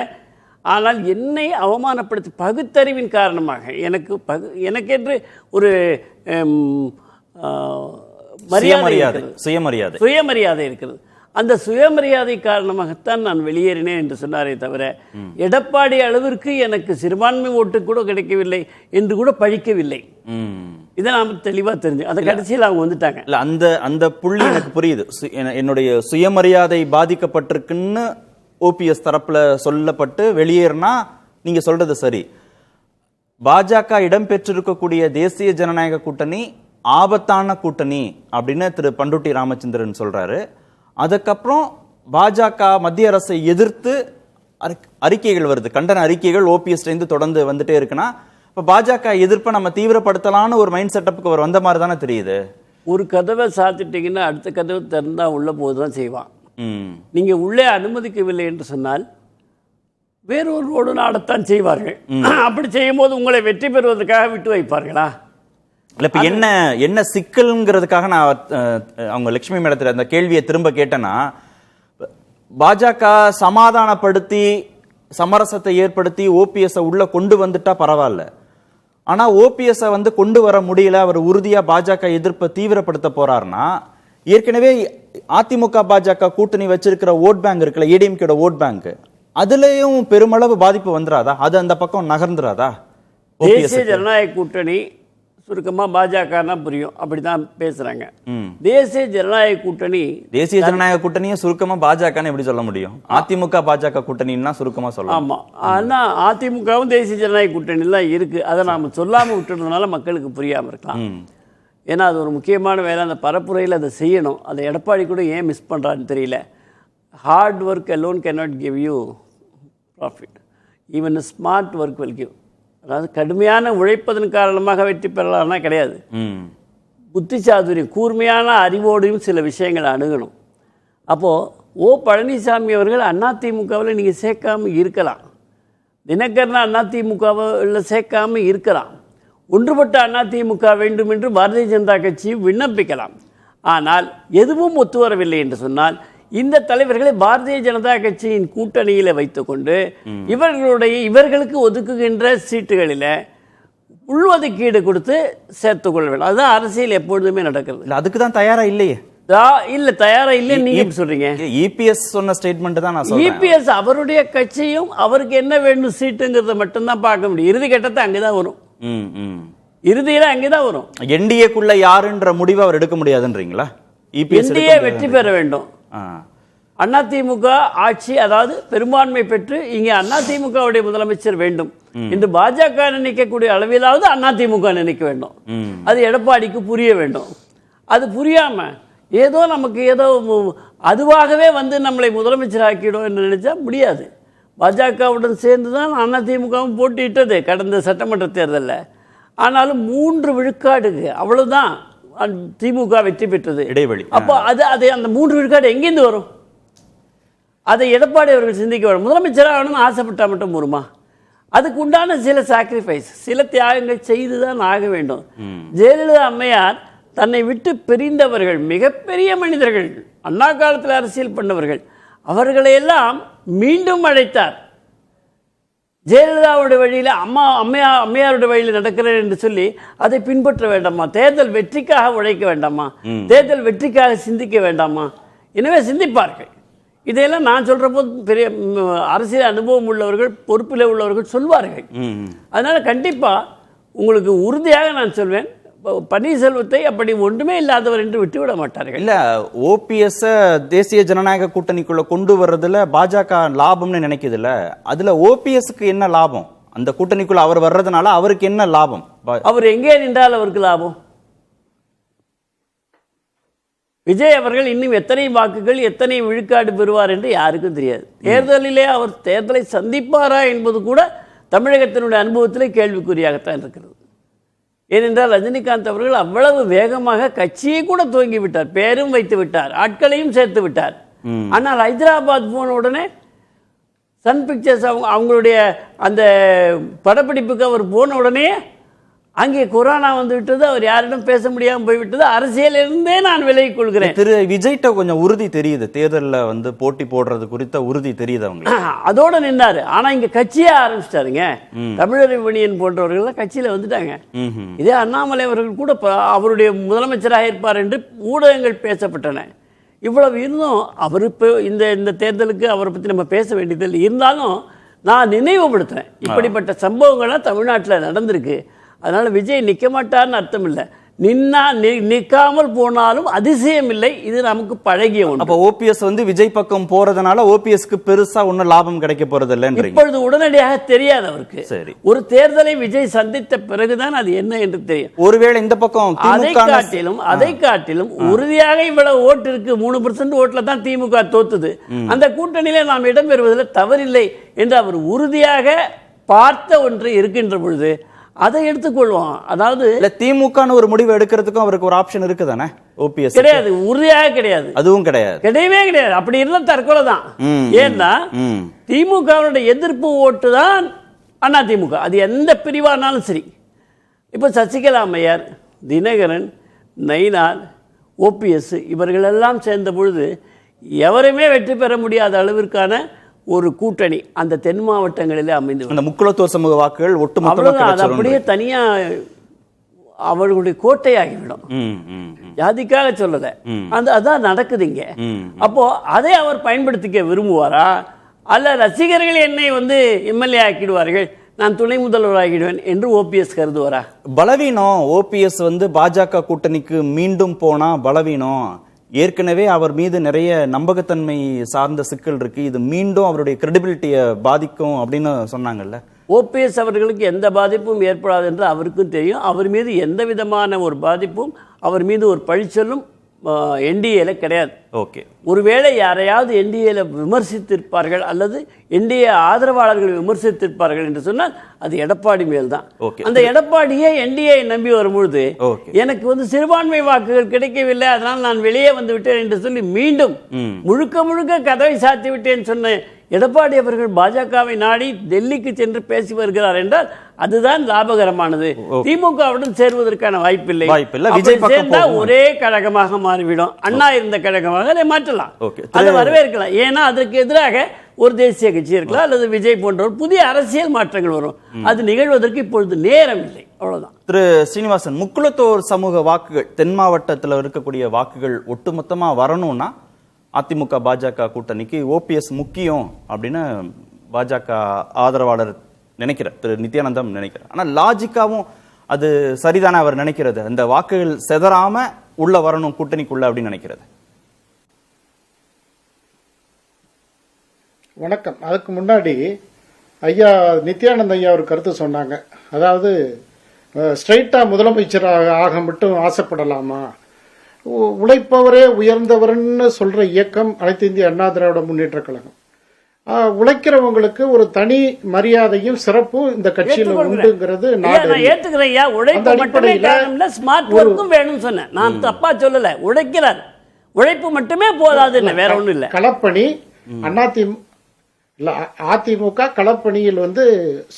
ஆனால் என்னை அவமானப்படுத்தி பகுத்தறிவின் காரணமாக எனக்கென்று ஒரு சுயமரியாதை இருக்கிறது. அந்த சுயமரியாதை காரணமாகத்தான் நான் வெளியேறினேன் என்று சொன்னாரே தவிர எடப்பாடி அளவிற்கு எனக்கு சிறுபான்மை ஓட்டு கூட கிடைக்கவில்லை என்று கூட பழிக்கவில்லை. இதை நாம தெளிவா தெரிஞ்சு அந்த கடைசியில் அவங்க வந்துட்டாங்க. இல்ல அந்த புள்ளி எனக்கு புரியுது. என்னுடைய சுயமரியாதை பாதிக்கப்பட்டிருக்குன்னு ஓபிஎஸ் தரப்புல சொல்லப்பட்டு வெளியேறினா நீங்க சொல்றது சரி. பாஜக இடம்பெற்றிருக்கக்கூடிய தேசிய ஜனநாயக கூட்டணி ஆபத்தான கூட்டணி அப்படின்னு திரு பண்டுட்டி ராமச்சந்திரன் சொல்றாரு. அதுக்கப்புறம் பாஜக மத்திய அரசை எதிர்த்து அறிக்கைகள் வருது, கண்டன அறிக்கைகள் ஓபிஎஸ் தொடர்ந்து வந்துட்டே இருக்குன்னா இப்ப பாஜக எதிர்ப்பை நம்ம தீவிரப்படுத்தலான்னு ஒரு மைண்ட் செட்டப்புக்கு அவர் வந்த மாதிரி தானே தெரியுது. ஒரு கதவை சாத்திட்டீங்கன்னா அடுத்த கதவை திறந்தா உள்ள போதுதான் செய்வான். நீங்க உள்ளே அனுமதிக்கவில்லை என்று சொன்னால் வேறொரு நாடத்தான் செய்வார்கள். அப்படி செய்யும் போது உங்களை வெற்றி பெறுவதற்காக விட்டு வைப்பார்களா? இல்ல இப்ப என்ன சிக்கல்ங்கிறதுக்காக நான் அவங்க லட்சுமி மேடத்துல அந்த கேள்வியை திரும்ப கேட்டேன்னா, பாஜக சமாதானப்படுத்தி சமரசத்தை ஏற்படுத்தி ஓபிஎஸ் உள்ள கொண்டு வந்துட்டா பரவாயில்ல, ஆனா ஓபிஎஸ் வந்து கொண்டு வர முடியல, அவர் உறுதியா பாஜக எதிர்ப்பை தீவிரப்படுத்த போறாருன்னா ஏற்கனவே அதிமுக பாஜக கூட்டணி வச்சிருக்கிற ஓட் பேங்க் இருக்குல்ல, ஏடிஎம்கேட ஓட் பேங்க், அதுலயும் பெருமளவு பாதிப்பு வந்துடாதா? அது அந்த பக்கம் நகர்ந்துராதா? தேசிய ஜனநாயக கூட்டணி சுருக்கமா பாஜக புரியும், அப்படிதான் பேசுறாங்க. தேசிய ஜனநாயக கூட்டணியும் சுருக்கமா பாஜக எப்படி சொல்ல முடியும்? அதிமுக பாஜக கூட்டணின்னா சுருக்கமா சொல்லலாம். ஆமா, ஆனா அதிமுகவும் தேசிய ஜனநாயக கூட்டணி தான் இருக்கு. அதை நாம சொல்லாம விட்டுறதுனால மக்களுக்கு புரியாம இருக்கலாம். ஏன்னா அது ஒரு முக்கியமான வேலை, அந்த பரப்புரையில் அதை செய்யணும். அதை எடப்பாடி கூட ஏன் மிஸ் பண்ணுறான்னு தெரியல. Hard work alone cannot give you profit, even smart work will give. அதாவது கடுமையான உழைப்பதன் காரணமாக வெற்றி பெறலாம்னா கிடையாது. புத்திசாதுரியம் கூர்மையான அறிவோடையும் சில விஷயங்களை அணுகணும். அப்போது பழனிசாமி அவர்கள் அதிமுகவில் நீங்கள் சேர்க்காமல் இருக்கலாம், தினகரன் அதிமுகவில் சேர்க்காமல் இருக்கலாம், ஒன்றுபட்ட அதிமுக வேண்டும் என்று பாரதிய ஜனதா கட்சி விண்ணப்பிக்கலாம். ஆனால் எதுவும் ஒத்து வரவில்லை என்று சொன்னால் இந்த தலைவர்களை பாரதிய ஜனதா கட்சியின் கூட்டணியில் வைத்துக்கொண்டு இவர்களுக்கு ஒதுக்குகின்ற சீட்டுகளில் உள்ஒதுக்கீடு கொடுத்து சேர்த்துக் கொள்ள வேண்டும். அதுதான் அரசியல் எப்பொழுதுமே நடக்கிறது. அதுக்கு தான் தயாரா இல்லையே. இல்ல தயாரா இல்லைன்னு நீங்க சொல்றீங்க. இபிஎஸ் சொன்ன ஸ்டேட்மெண்ட் தான் நான் சொல்றேன். இபிஎஸ் அவருடைய கட்சியும் அவருக்கு என்ன வேண்டும் சீட்டுங்கிறத மட்டும்தான் பார்க்க முடியும். இறுதி கட்டத்தை அங்கேதான் வரும். இறுதியில அங்கேதான் வரும். என்டிஏக்குள்ள யாருன்ற முடிவை அவர் எடுக்க முடியாதுன்றீங்களா? என்டிஏ வெற்றி பெற வேண்டும். அதிமுக ஆட்சி, அதாவது பெரும்பான்மை பெற்று இங்கே அதிமுகவுடைய முதலமைச்சர் வேண்டும் என்று பாஜக நினைக்கக்கூடிய அளவிலாவது அதிமுக நினைக்க வேண்டும். அது எடப்பாடிக்கு புரிய வேண்டும். அது புரியாம ஏதோ நமக்கு ஏதோ அதுவாகவே வந்து நம்மளை முதலமைச்சர் ஆக்கிடும் என்று நினைச்சா முடியாது. பாஜகவுடன் சேர்ந்து தான் அதிமுகவும் போட்டியிட்டது கடந்த சட்டமன்ற தேர்தலில். ஆனாலும் 3 விழுக்காடுக்கு அவ்வளவுதான் திமுக வெற்றி பெற்றது இடைவெளி. அப்போ அந்த 3 விழுக்காடு எங்கேருந்து வரும்? அதை எடப்பாடி அவர்கள் சிந்திக்க வேண்டும். முதலமைச்சராக ஆகணும்னு ஆசைப்பட்டா மட்டும் வருமா? அதுக்கு உண்டான சில சாக்ரிஃபைஸ், சில தியாகங்கள் செய்துதான் ஆக வேண்டும். ஜெயலலிதா அம்மையார் தன்னை விட்டு பிரிந்தவர்கள் மிகப்பெரிய மனிதர்கள், அண்ணா காலத்தில் அரசியல் பண்ணவர்கள், அவர்களையெல்லாம் மீண்டும் அழைத்தார். ஜெயலலிதாவுடைய வழியில் அம்மையாருடைய வழியில் நடக்கிறேன் என்று சொல்லி அதை பின்பற்ற வேண்டாமா? தேர்தல் வெற்றிக்காக உழைக்க வேண்டாமா? தேர்தல் வெற்றிக்காக சிந்திக்க வேண்டாமா? எனவே சிந்திப்பார்கள். இதையெல்லாம் நான் சொல்ற போது பெரிய அரசியல் அனுபவம் உள்ளவர்கள், பொறுப்பில் உள்ளவர்கள் சொல்வார்கள். அதனால கண்டிப்பா உங்களுக்கு உறுதியாக நான் சொல்வேன், பன்னீர்செல்வத்தை அப்படி ஒன்றுமே இல்லாதவர் என்று விட்டுவிட மாட்டார்கள். இல்ல, ஓபிஎஸ் தேசிய ஜனநாயக கூட்டணிக்குள்ள கொண்டு வர்றதுல பாஜக லாபம்னு நினைக்குது இல்ல, அதுல ஓபிஎஸ்க்கு என்ன லாபம்? அந்த கூட்டணிக்குள்ள அவர் வர்றதுனால அவருக்கு என்ன லாபம்? அவர் எங்கே நின்றால் அவருக்கு லாபம்? விஜய் அவர்கள் இன்னும் எத்தனை வாக்குகள், எத்தனை விழுக்காடு பெறுவார் என்று யாருக்கும் தெரியாது. தேர்தலிலே அவர் தேர்தலை சந்திப்பாரா என்பது கூட தமிழகத்தினுடைய அனுபவத்திலே கேள்விக்குறியாகத்தான் இருக்கிறது. ஏனென்றால் ரஜினிகாந்த் அவர்கள் அவ்வளவு வேகமாக கட்சியை கூட துவங்கி விட்டார், பேரும் வைத்து விட்டார், ஆட்களையும் சேர்த்து விட்டார். ஆனால் ஹைதராபாத் போன உடனே சன் பிக்சர்ஸ் அவங்களுடைய அந்த படப்பிடிப்புக்கு அவர் போன உடனே அங்கே கொரோனா வந்து விட்டது, அவர் யாரிடம் பேச முடியாமல் போய்விட்டது, அரசியலிருந்தே நான் விலகிக் கொள்கிறேன். திரு விஜய்கிட்ட கொஞ்சம் உறுதி தெரியுது, தேர்தலில் வந்து போட்டி போடுறது குறித்த உறுதி தெரியுது அவங்க. அதோட நின்னாரு. ஆனா இங்க கட்சியே ஆரம்பிச்சிட்டாருங்க. தமிழறிவணியன் போன்றவர்கள் கட்சியில வந்துட்டாங்க. இதே அண்ணாமலை அவர்கள் கூட அவருடைய முதலமைச்சராக இருப்பார் என்று ஊடகங்கள் பேசப்பட்டன. இவ்வளவு இருந்தும் அவர் இப்போ இந்த தேர்தலுக்கு அவரை பற்றி நம்ம பேச வேண்டியதில்லை. இருந்தாலும் நான் நினைவுபடுத்துறேன், இப்படிப்பட்ட சம்பவங்கள்லாம் தமிழ்நாட்டில் நடந்திருக்கு. அதனால விஜய் நிற்க மாட்டார்னு அர்த்தம் இல்லை, நிற்காமல் போனாலும் அதிசயம் இல்லை. இது நமக்கு பழகிய ஒன்று. அப்ப ஓபிஎஸ் வந்து விஜய் பக்கம் போறதுனால ஓபிஎஸ்க்கு பெருசா ஒன்னும் லாபம் கிடைக்க போறது இல்லை. இப்பொழுது உடனடியாக தெரியாது அவருக்கு. சரி, ஒரு தேர்தலை விஜய் சந்தித்த பிறகுதான் அது என்ன என்று தெரியும். ஒருவேளை இந்த பக்கம் அதை காட்டிலும் உறுதியாக இவ்வளவு ஓட்டு இருக்கு, 3% ஓட்டுல தான் திமுக தோத்துது. அந்த கூட்டணியில நாம் இடம்பெறுவதில் தவறில்லை என்று அவர் உறுதியாக பார்த்த ஒன்று இருக்கின்ற பொழுது அதை எடுத்துக்கொள்வோம். அதாவது திமுக ஒரு முடிவு எடுக்கிறதுக்கும் அவருக்கு ஒரு ஆப்ஷன் இருக்குதானே? ஓபிஎஸ் கிடையாது, உறுதியாக கிடையாது, அதுவும் கிடையாது, கிடையவே கிடையாது. அப்படி இருந்தா தற்கொலை தான். ஏன்னா திமுகவுடைய எதிர்ப்பு ஓட்டு தான் அதிமுக, அது எந்த பிரிவானாலும் சரி. இப்போ சசிகலா அம்மையார், தினகரன், நயினார், ஓபிஎஸ் இவர்கள் எல்லாம் சேர்ந்த பொழுது எவருமே வெற்றி பெற முடியாத அளவிற்கான ஒரு கூட்டணி அந்த தென் மாவட்டங்களிலே அமைந்து, அந்த முக்குளத்தோர் சமூக வாக்குகள் ஒட்டுமொத்தமாக அது அப்படியே தனியா அவர்களுடைய கோட்டையாகிவிடும். ஜாதிக்காக சொல்லல, அதான் நடக்குது இங்க. அப்போ அதை அவர் பயன்படுத்திக்க விரும்புவாரா, அல்ல ரசிகர்கள் என்னை வந்து எம்எல்ஏ ஆக்கிடுவார்கள், நான் துணை முதல்வர் ஆகிடுவேன் என்று ஓபிஎஸ் கருதுவாரா? பலவீனம். ஓபிஎஸ் வந்து பாஜக கூட்டணிக்கு மீண்டும் போனா பலவீனம். ஏற்கனவே அவர் மீது நிறைய நம்பகத்தன்மை சார்ந்த சிக்கல் இருக்கு, இது மீண்டும் அவருடைய கிரெடிபிலிட்டியை பாதிக்கும் அப்படின்னு சொன்னாங்கல்ல. ஓபிஎஸ் அவர்களுக்கு எந்த பாதிப்பும் ஏற்படாது என்று அவருக்கும் தெரியும். அவர் மீது எந்த விதமான ஒரு பாதிப்பும், அவர் மீது ஒரு பழிச்சொல்லும் என்டிஏல கிடையாது. ஓகே, ஒருவேளை யாரையாவது என்டிஏல விமர்சித்திருப்பார்கள் அல்லது என்டிஏ ஆதரவாளர்கள் விமர்சித்திருப்பார்கள் என்று சொன்னால் அது எடப்பாடி மேல் தான். அந்த எடப்பாடியே என்டிஏ நம்பி வரும்பொழுது எனக்கு சிறுபான்மை வாக்குகள் கிடைக்கவில்லை, அதனால் நான் வெளியே வந்து விட்டேன் என்று சொல்லி மீண்டும் முழுக்க முழுக்க கதவை சாத்தி விட்டேன் சொன்ன எடப்பாடி அவர்கள் பாஜகவை நாடி டெல்லிக்கு சென்று பேசி வருகிறார் என்றால் அதுதான் லாபகரமானது. திமுகவுடன் சேர்வதற்கான வாய்ப்பில்லை. சேர்ந்தா ஒரே கழகமாக மாறிவிடும். அண்ணா இருந்த கழகமாக அதை மாற்றலாம், அதை வரவேற்கலாம். ஏன்னா அதற்கு எதிராக ஒரு தேசிய கட்சி இருக்கலாம் அல்லது விஜய் போன்றவர் புதிய அரசியல் மாற்றங்கள் வரும். அது நிகழ்வதற்கு இப்பொழுது நேரம் இல்லை, அவ்வளவுதான். திரு சீனிவாசன், முக்குளத்தோர் சமூக வாக்குகள் தென் மாவட்டத்தில் இருக்கக்கூடிய வாக்குகள் ஒட்டுமொத்தமா வரணும்னா அதிமுக பாஜக கூட்டணிக்கு ஓபிஎஸ் முக்கியம் அப்படின்னு பாஜக ஆதரவாளர் நினைக்கிறார், திரு நித்யானந்தம் நினைக்கிறார். ஆனா லாஜிக்காவும் அது சரிதானே அவர் நினைக்கிறது? அந்த வாக்குகள் செதறாம உள்ள வரணும் கூட்டணிக்குள்ள அப்படின்னு நினைக்கிறது. வணக்கம். அதுக்கு முன்னாடி ஐயா நித்யானந்த ஐயா ஒரு கருத்து சொன்னாங்க. அதாவது ஸ்ட்ரைட்டா முதலமைச்சராக ஆக மட்டும் ஆசைப்படலாமா, உழைப்பவரே உயர்ந்தவர்னு சொல்ற இயக்கம் அனைத்து இந்திய அண்ணா திராவிட முன்னேற்ற கழகம். உழைக்கிறவங்களுக்கு ஒரு தனி மரியாதையும் சிறப்பும் இந்த கட்சியில உண்டுங்கிறது நான் தப்பா சொல்லல. உழைக்கிறார், உழைப்பு மட்டுமே போதாது, வேற ஒண்ணும் இல்ல. களப்பணி அதிமுக களப்பணியில்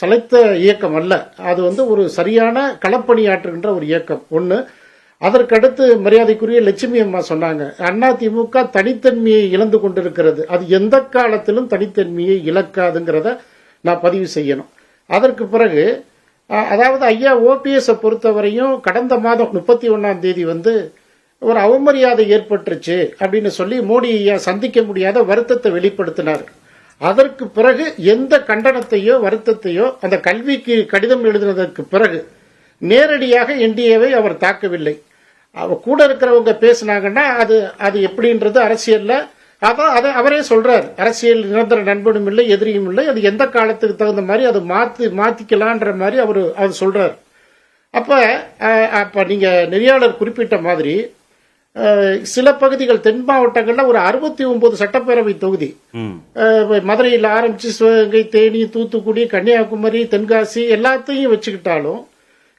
சளைத்த இயக்கம் அல்ல, அது ஒரு சரியான களப்பணியாற்றுகின்ற ஒரு இயக்கம் ஒண்ணு. அதற்கடுத்து மரியாதைக்குரிய லட்சுமி அம்மா சொன்னாங்க, அதிமுக தனித்தன்மையை இழந்து கொண்டிருக்கிறது, அது எந்த காலத்திலும் தனித்தன்மையை இழக்காதுங்கிறத நான் பதிவு செய்யணும். அதற்கு பிறகு அதாவது ஐயா ஓபிஎஸ் பொறுத்தவரையும் கடந்த மாதம் 31ஆம் தேதி ஒரு அவமரியாதை ஏற்பட்டுருச்சு அப்படின்னு சொல்லி மோடி ஐயா சந்திக்க முடியாத வருத்தத்தை வெளிப்படுத்தினார். அதற்கு பிறகு எந்த கண்டனத்தையோ வருத்தத்தையோ அந்த கல்விக்கு கடிதம் எழுதினதற்கு பிறகு நேரடியாக என்டிஏவை அவர் தாக்கவில்லை. கூட இருக்கிறவங்க பேசினாங்கன்னா அது எப்படின்றது அரசியல்ல அதான் அவரே சொல்றார். அரசியல் நிரந்தர நண்பனும் இல்லை எதிரியும் இல்லை, அது எந்த காலத்துக்கு தகுந்த மாதிரி அது மாத்திக்கலான்ற மாதிரி அவர் சொல்றார். அப்ப நீங்க நெறியாளர் குறிப்பிட்ட மாதிரி சில பகுதிகள் தென் மாவட்டங்கள்ல ஒரு 69 சட்டப்பேரவை தொகுதி, மதுரையில் ஆரம்பிச்சு சிவகங்கை, தேனி, தூத்துக்குடி, கன்னியாகுமரி, தென்காசி எல்லாத்தையும் வச்சுக்கிட்டாலும்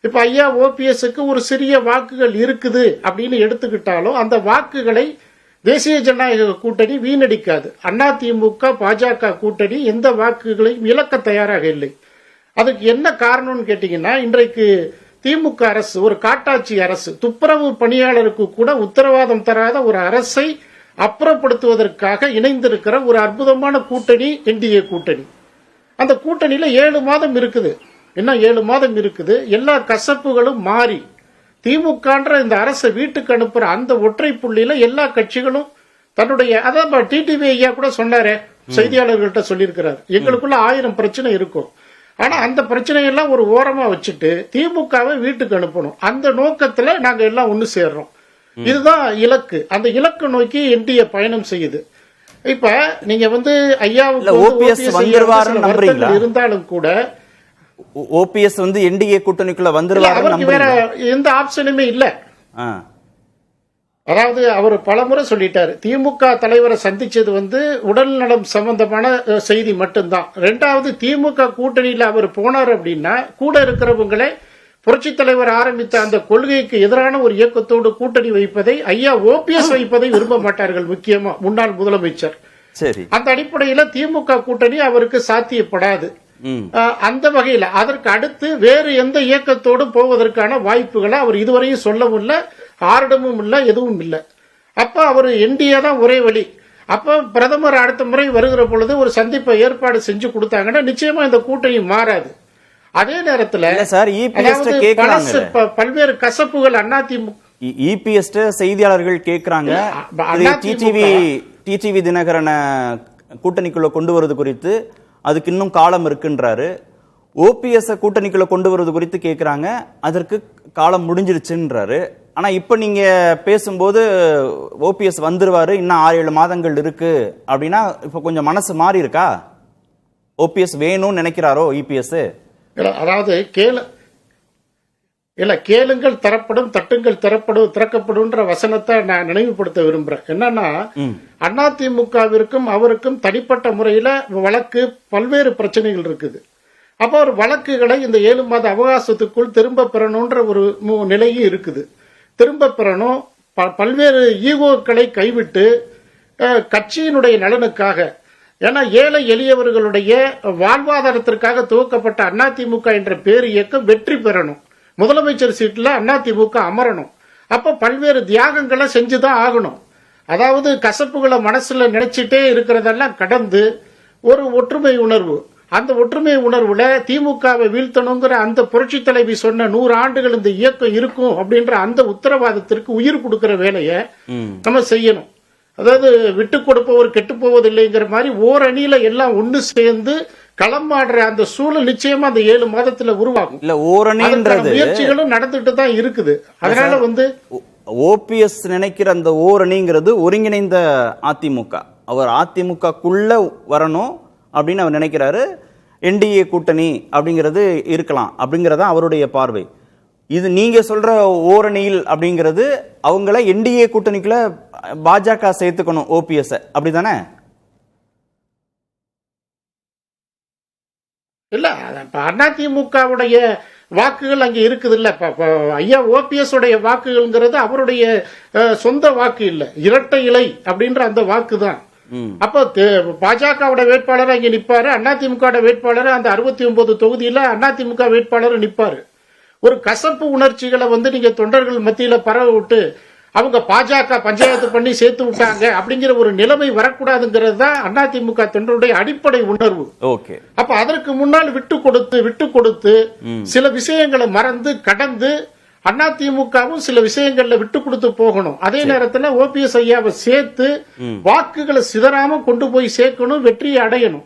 இப்ப ஐயா ஓபிஎஸ்க்கு ஒரு சிறிய வாக்குகள் இருக்குது அப்படின்னு எடுத்துக்கிட்டாலும் அந்த வாக்குகளை தேசிய ஜனநாயக கூட்டணி வீணடிக்காது. அதிமுக பாஜக கூட்டணி எந்த வாக்குகளையும் இழக்க தயாராக இல்லை. அதுக்கு என்ன காரணம்னு கேட்டீங்கன்னா, இன்றைக்கு திமுக அரசு ஒரு காட்டாட்சி அரசு, துப்புரவு பணியாளருக்கு கூட உத்தரவாதம் தராத ஒரு அரசை அப்புறப்படுத்துவதற்காக இணைந்திருக்கிற ஒரு அற்புதமான கூட்டணி என்டிஏ கூட்டணி. அந்த கூட்டணியில 7 மாதம் இருக்குது, இன்னும் 7 மாதம் இருக்குது. எல்லா கசப்புகளும் மாறி திமுகன்ற இந்த அரசை வீட்டுக்கு அனுப்புற அந்த ஒற்றை புள்ளியில எல்லா கட்சிகளும் தன்னுடைய அதான் டிடிவி ஐயா கூட சொன்னாரே, செய்தியாளர்கள்ட்ட சொல்லியிருக்கிறார், எங்களுக்குள்ள 1000 பிரச்சனை இருக்கும், ஆனா அந்த பிரச்சனையெல்லாம் ஒரு ஓரமா வச்சுட்டு திமுகவை வீட்டுக்கு அனுப்பணும், அந்த நோக்கத்துல நாங்க எல்லாம் ஒண்ணு சேர்றோம். இதுதான் இலக்கு. அந்த இலக்கு நோக்கி என்டிஏ பயணம் செய்யுது. இப்ப நீங்க ஐயாவுக்கு இருந்தாலும் கூட ஓபிஎஸ் என்டிஏ கூட்டணிக்குள்ள வந்துருவாரு, வேற எந்த ஆப்ஷனுமே இல்ல. அதாவது அவர் பலமுறை சொல்லிட்டாரு, திமுக தலைவரை சந்திச்சது உடல் நலம் சம்பந்தமான செய்தி மட்டும்தான். 2வது திமுக கூட்டணியில அவர் போனார் அப்படின்னா கூட இருக்கிறவங்களே புரட்சி தலைவர் ஆரம்பித்த அந்த கொள்கைக்கு எதிரான ஒரு இயக்கத்தோடு கூட்டணி வைப்பதை ஐயா ஓபிஎஸ் வைப்பதை விரும்ப மாட்டார்கள், முக்கியமா முன்னாள் முதலமைச்சர். சரி, அந்த அடிப்படையில திமுக கூட்டணி அவருக்கு சாத்தியப்படாது. அந்த வகையில் அதற்கு அடுத்து வேறு எந்த இயக்கத்தோடு போவதற்கான வாய்ப்புகளை அவர் இதுவரையும் சொல்லவும் இல்லை, ஆரிடமும் இல்லை, எதுவும் இல்லை. அப்ப அவர் என்டிஏ தான் ஒரே வழி. அப்ப பிரதமர் அடுத்த முறை வருகிற பொழுது ஒரு சந்திப்பை ஏற்பாடு செஞ்சு கொடுத்தாங்கன்னா நிச்சயமா இந்த கூட்டணி மாறாது. அதே நேரத்தில் பல்வேறு கசப்புகள் அதிமுக இபிஎஸ் செய்தியாளர்கள் கேட்கிறாங்க, டிடிவி தினகரனை கூட்டணிக்குள்ள கொண்டு வருவது குறித்து அதுக்கு இன்னும் காலம் இருக்குன்றாரு. ஓபிஎஸ் கூட்டணிக்குள்ள கொண்டு வருவது குறித்து கேட்கிறாங்க, அதற்கு காலம் முடிஞ்சிருச்சுன்றாரு. ஆனா இப்ப நீங்க பேசும்போது ஓபிஎஸ் வந்துருவாரு, இன்னும் 6-7 மாதங்கள் இருக்கு அப்படின்னா இப்ப கொஞ்சம் மனசு மாறி இருக்கா? ஓபிஎஸ் வேணும்னு நினைக்கிறாரோ இபிஎஸ்? அதாவது இல்ல, கேளுங்கள் தரப்படும், தட்டுங்கள் திறக்கப்படும்ன்ற வசனத்தை நான் நினைவுபடுத்த விரும்புறேன். என்னன்னா, அதிமுகவிற்கும் அவருக்கும் தனிப்பட்ட முறையில வழக்கு, பல்வேறு பிரச்சனைகள் இருக்குது. அப்போ ஒரு வழக்குகளை இந்த 7 மாத அவகாசத்துக்குள் திரும்ப பெறணும்ன்ற ஒரு நிலையும் இருக்குது. திரும்ப பெறணும், பல்வேறு ஈகோக்களை கைவிட்டு கட்சியினுடைய நலனுக்காக, ஏன்னா ஏழை எளியவர்களுடைய வாழ்வாதாரத்திற்காக துவக்கப்பட்ட அதிமுக என்ற பேர் இயக்கம் வெற்றி பெறணும், முதலமைச்சர் சீட்டில் அதிமுக அமரணும். அப்ப பல்வேறு தியாகங்களை செஞ்சுதான் ஆகணும். அதாவது கசப்புகளை மனசுல நினைச்சிட்டே இருக்கிறதெல்லாம் கடந்து ஒரு ஒற்றுமை உணர்வு, அந்த ஒற்றுமை உணர்வுல திமுகவை வீழ்த்தணுங்கிற அந்த புரட்சி தலைவி சொன்ன 100 ஆண்டுகள் இந்த இயக்கம் இருக்கும் அப்படின்ற அந்த உத்தரவாதத்திற்கு உயிர் கொடுக்கிற வேலையை நம்ம செய்யணும். அதாவது விட்டு கொடுப்பவர் கெட்டு போவதில்லைங்கிற மாதிரி ஓரணியில எல்லாம் ஒண்ணு சேர்ந்து களமாடுற அந்த சூழல் நிச்சயமா அந்த 7 மாதத்துல உருவாகும். இல்ல, ஓரணின்றது முயற்சிகளும் நடந்துட்டு தான் இருக்குது. அதனால ஓபிஎஸ் நினைக்கிற அந்த ஓரணிங்கிறது ஒருங்கிணைந்த அதிமுக, அவர் அதிமுகக்குள்ள வரணும் அப்படின்னு அவர் நினைக்கிறாரு. என்டிஏ கூட்டணி அப்படிங்கிறது இருக்கலாம் அப்படிங்கறத அவருடைய பார்வை. இது நீங்க சொல்ற ஓரணியில் அப்படிங்கிறது அவங்கள என்டிஏ கூட்டணிக்குள்ள பாஜக சேர்த்துக்கணும் ஓபிஎஸ், அப்படிதானே? இல்ல, அதிமுகவுடைய வாக்குகள் அங்க இருக்குது இல்ல. ஐயா ஓபிஎஸ் உடைய வாக்குகள்ங்கிறது அவருடைய சொந்த வாக்கு இல்ல, இரட்டை இலை அப்படின்ற அந்த வாக்கு தான். அப்ப பாஜகவோட வேட்பாளர் அங்க நிப்பாரு, அதிமுக வேட்பாளர் அந்த 69 தொகுதியில அதிமுக வேட்பாளர் நிப்பாரு. ஒரு கசப்பு உணர்ச்சிகளை நீங்க தொண்டர்கள் மத்தியில பரவ விட்டு அவங்க பாஜக பஞ்சாயத்து பண்ணி சேர்த்து விட்டாங்க அப்படிங்கிற ஒரு நிலைமை வரக்கூடாதுங்கிறது தான் அதிமுக தொண்டருடைய அடிப்படை உணர்வு. அப்ப அதற்கு முன்னால் விட்டு கொடுத்து சில விஷயங்களை மறந்து கடந்து அதிமுகவும் சில விஷயங்கள்ல விட்டு கொடுத்து போகணும். அதே நேரத்தில் ஓபிஎஸ் ஐயாவை சேர்த்து வாக்குகளை சிதறாம கொண்டு போய் சேர்க்கணும், வெற்றியை அடையணும்.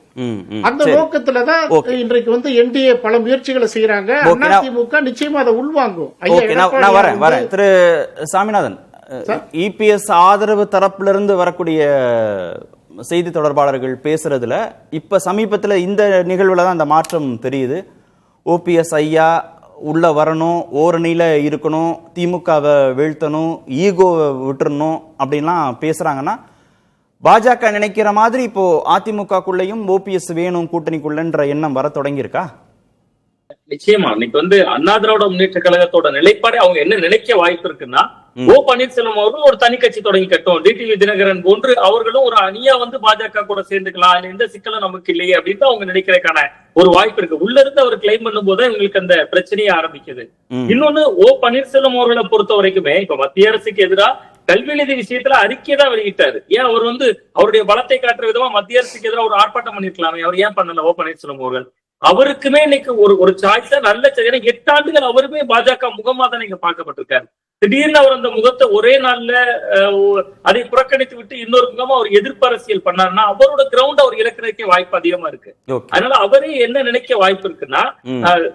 அந்த நோக்கத்துலதான் இன்றைக்கு என்டிஏ பல முயற்சிகளை செய்யறாங்க. அதிமுக நிச்சயமா அதை உள்வாங்கும். திரு சாமிநாதன், இபிஎஸ் ஆதரவு தரப்பிலிருந்து வரக்கூடிய செய்தி தொடர்பாளர்கள் பேசுறதுல இப்ப சமீபத்தில் இந்த நிகழ்வுல தான் அந்த மாற்றம் தெரியுது. ஓபிஎஸ் ஐயா உள்ள வரணும், ஓரணியில இருக்கணும், திமுகவை வீழ்த்தணும், ஈகோவை விட்டுறணும் அப்படின்லாம் பேசுறாங்கன்னா, பாஜக நினைக்கிற மாதிரி இப்போ அதிமுகக்குள்ளேயும் ஓபிஎஸ் வேணும் கூட்டணிக்குள்ளன்ற எண்ணம் வர தொடங்கியிருக்கா? நிச்சயமா இன்னைக்கு அண்ணா திராவிட முன்னேற்ற கழகத்தோட நிலைப்பாடு அவங்க என்ன நினைக்க வாய்ப்பு இருக்குன்னா, ஓ பன்னீர்செல்வம் அவர்கள் ஒரு தனி கட்சி தொடங்கி கட்டும், டிடிவி தினகரன் போன்று அவர்களும் ஒரு அணியா பாஜக கூட சேர்ந்துக்கலாம், எந்த சிக்கலும் நமக்கு இல்லையே அப்படின்னு அவங்க நினைக்கிறதுக்கான ஒரு வாய்ப்பு இருக்கு. உள்ள இருந்து அவர் கிளைம் பண்ணும் போது இவங்களுக்கு அந்த பிரச்சனையே ஆரம்பிக்குது. இன்னொன்னு, ஓ பன்னீர்செல்வம் அவர்களை பொறுத்த வரைக்குமே இப்ப மத்திய அரசுக்கு எதிராக கல்வி நிதி விஷயத்துல அறிக்கை தான் வெளியிட்டாரு. ஏன் அவர் அவருடைய பலத்தை காட்டுற விதமா மத்திய அரசுக்கு எதிராக ஒரு ஆர்ப்பாட்டம் பண்ணிருக்கலாமே, அவர் ஏன் பண்ணல? ஓ பன்னீர்செல்வம் அவர்கள் அவருக்குமே இன்னைக்கு ஒரு சாய்ஸா நல்ல 8 ஆண்டுகள் அவருமே பாஜக முகமா தான் நீங்க பார்க்கப்பட்டிருக்காரு. திடீர்னு அவர் அந்த முகத்தை ஒரே நாள்ல அதை புறக்கணித்து விட்டு இன்னொரு முகமா அவர் எதிர்ப்பு அரசியல் பண்ணாருன்னா அவரோட கிரவுண்ட் அவர் இழக்கிறதுக்கே வாய்ப்பு அதிகமா இருக்கு. அதனால அவரே என்ன நினைக்க வாய்ப்பு இருக்குன்னா,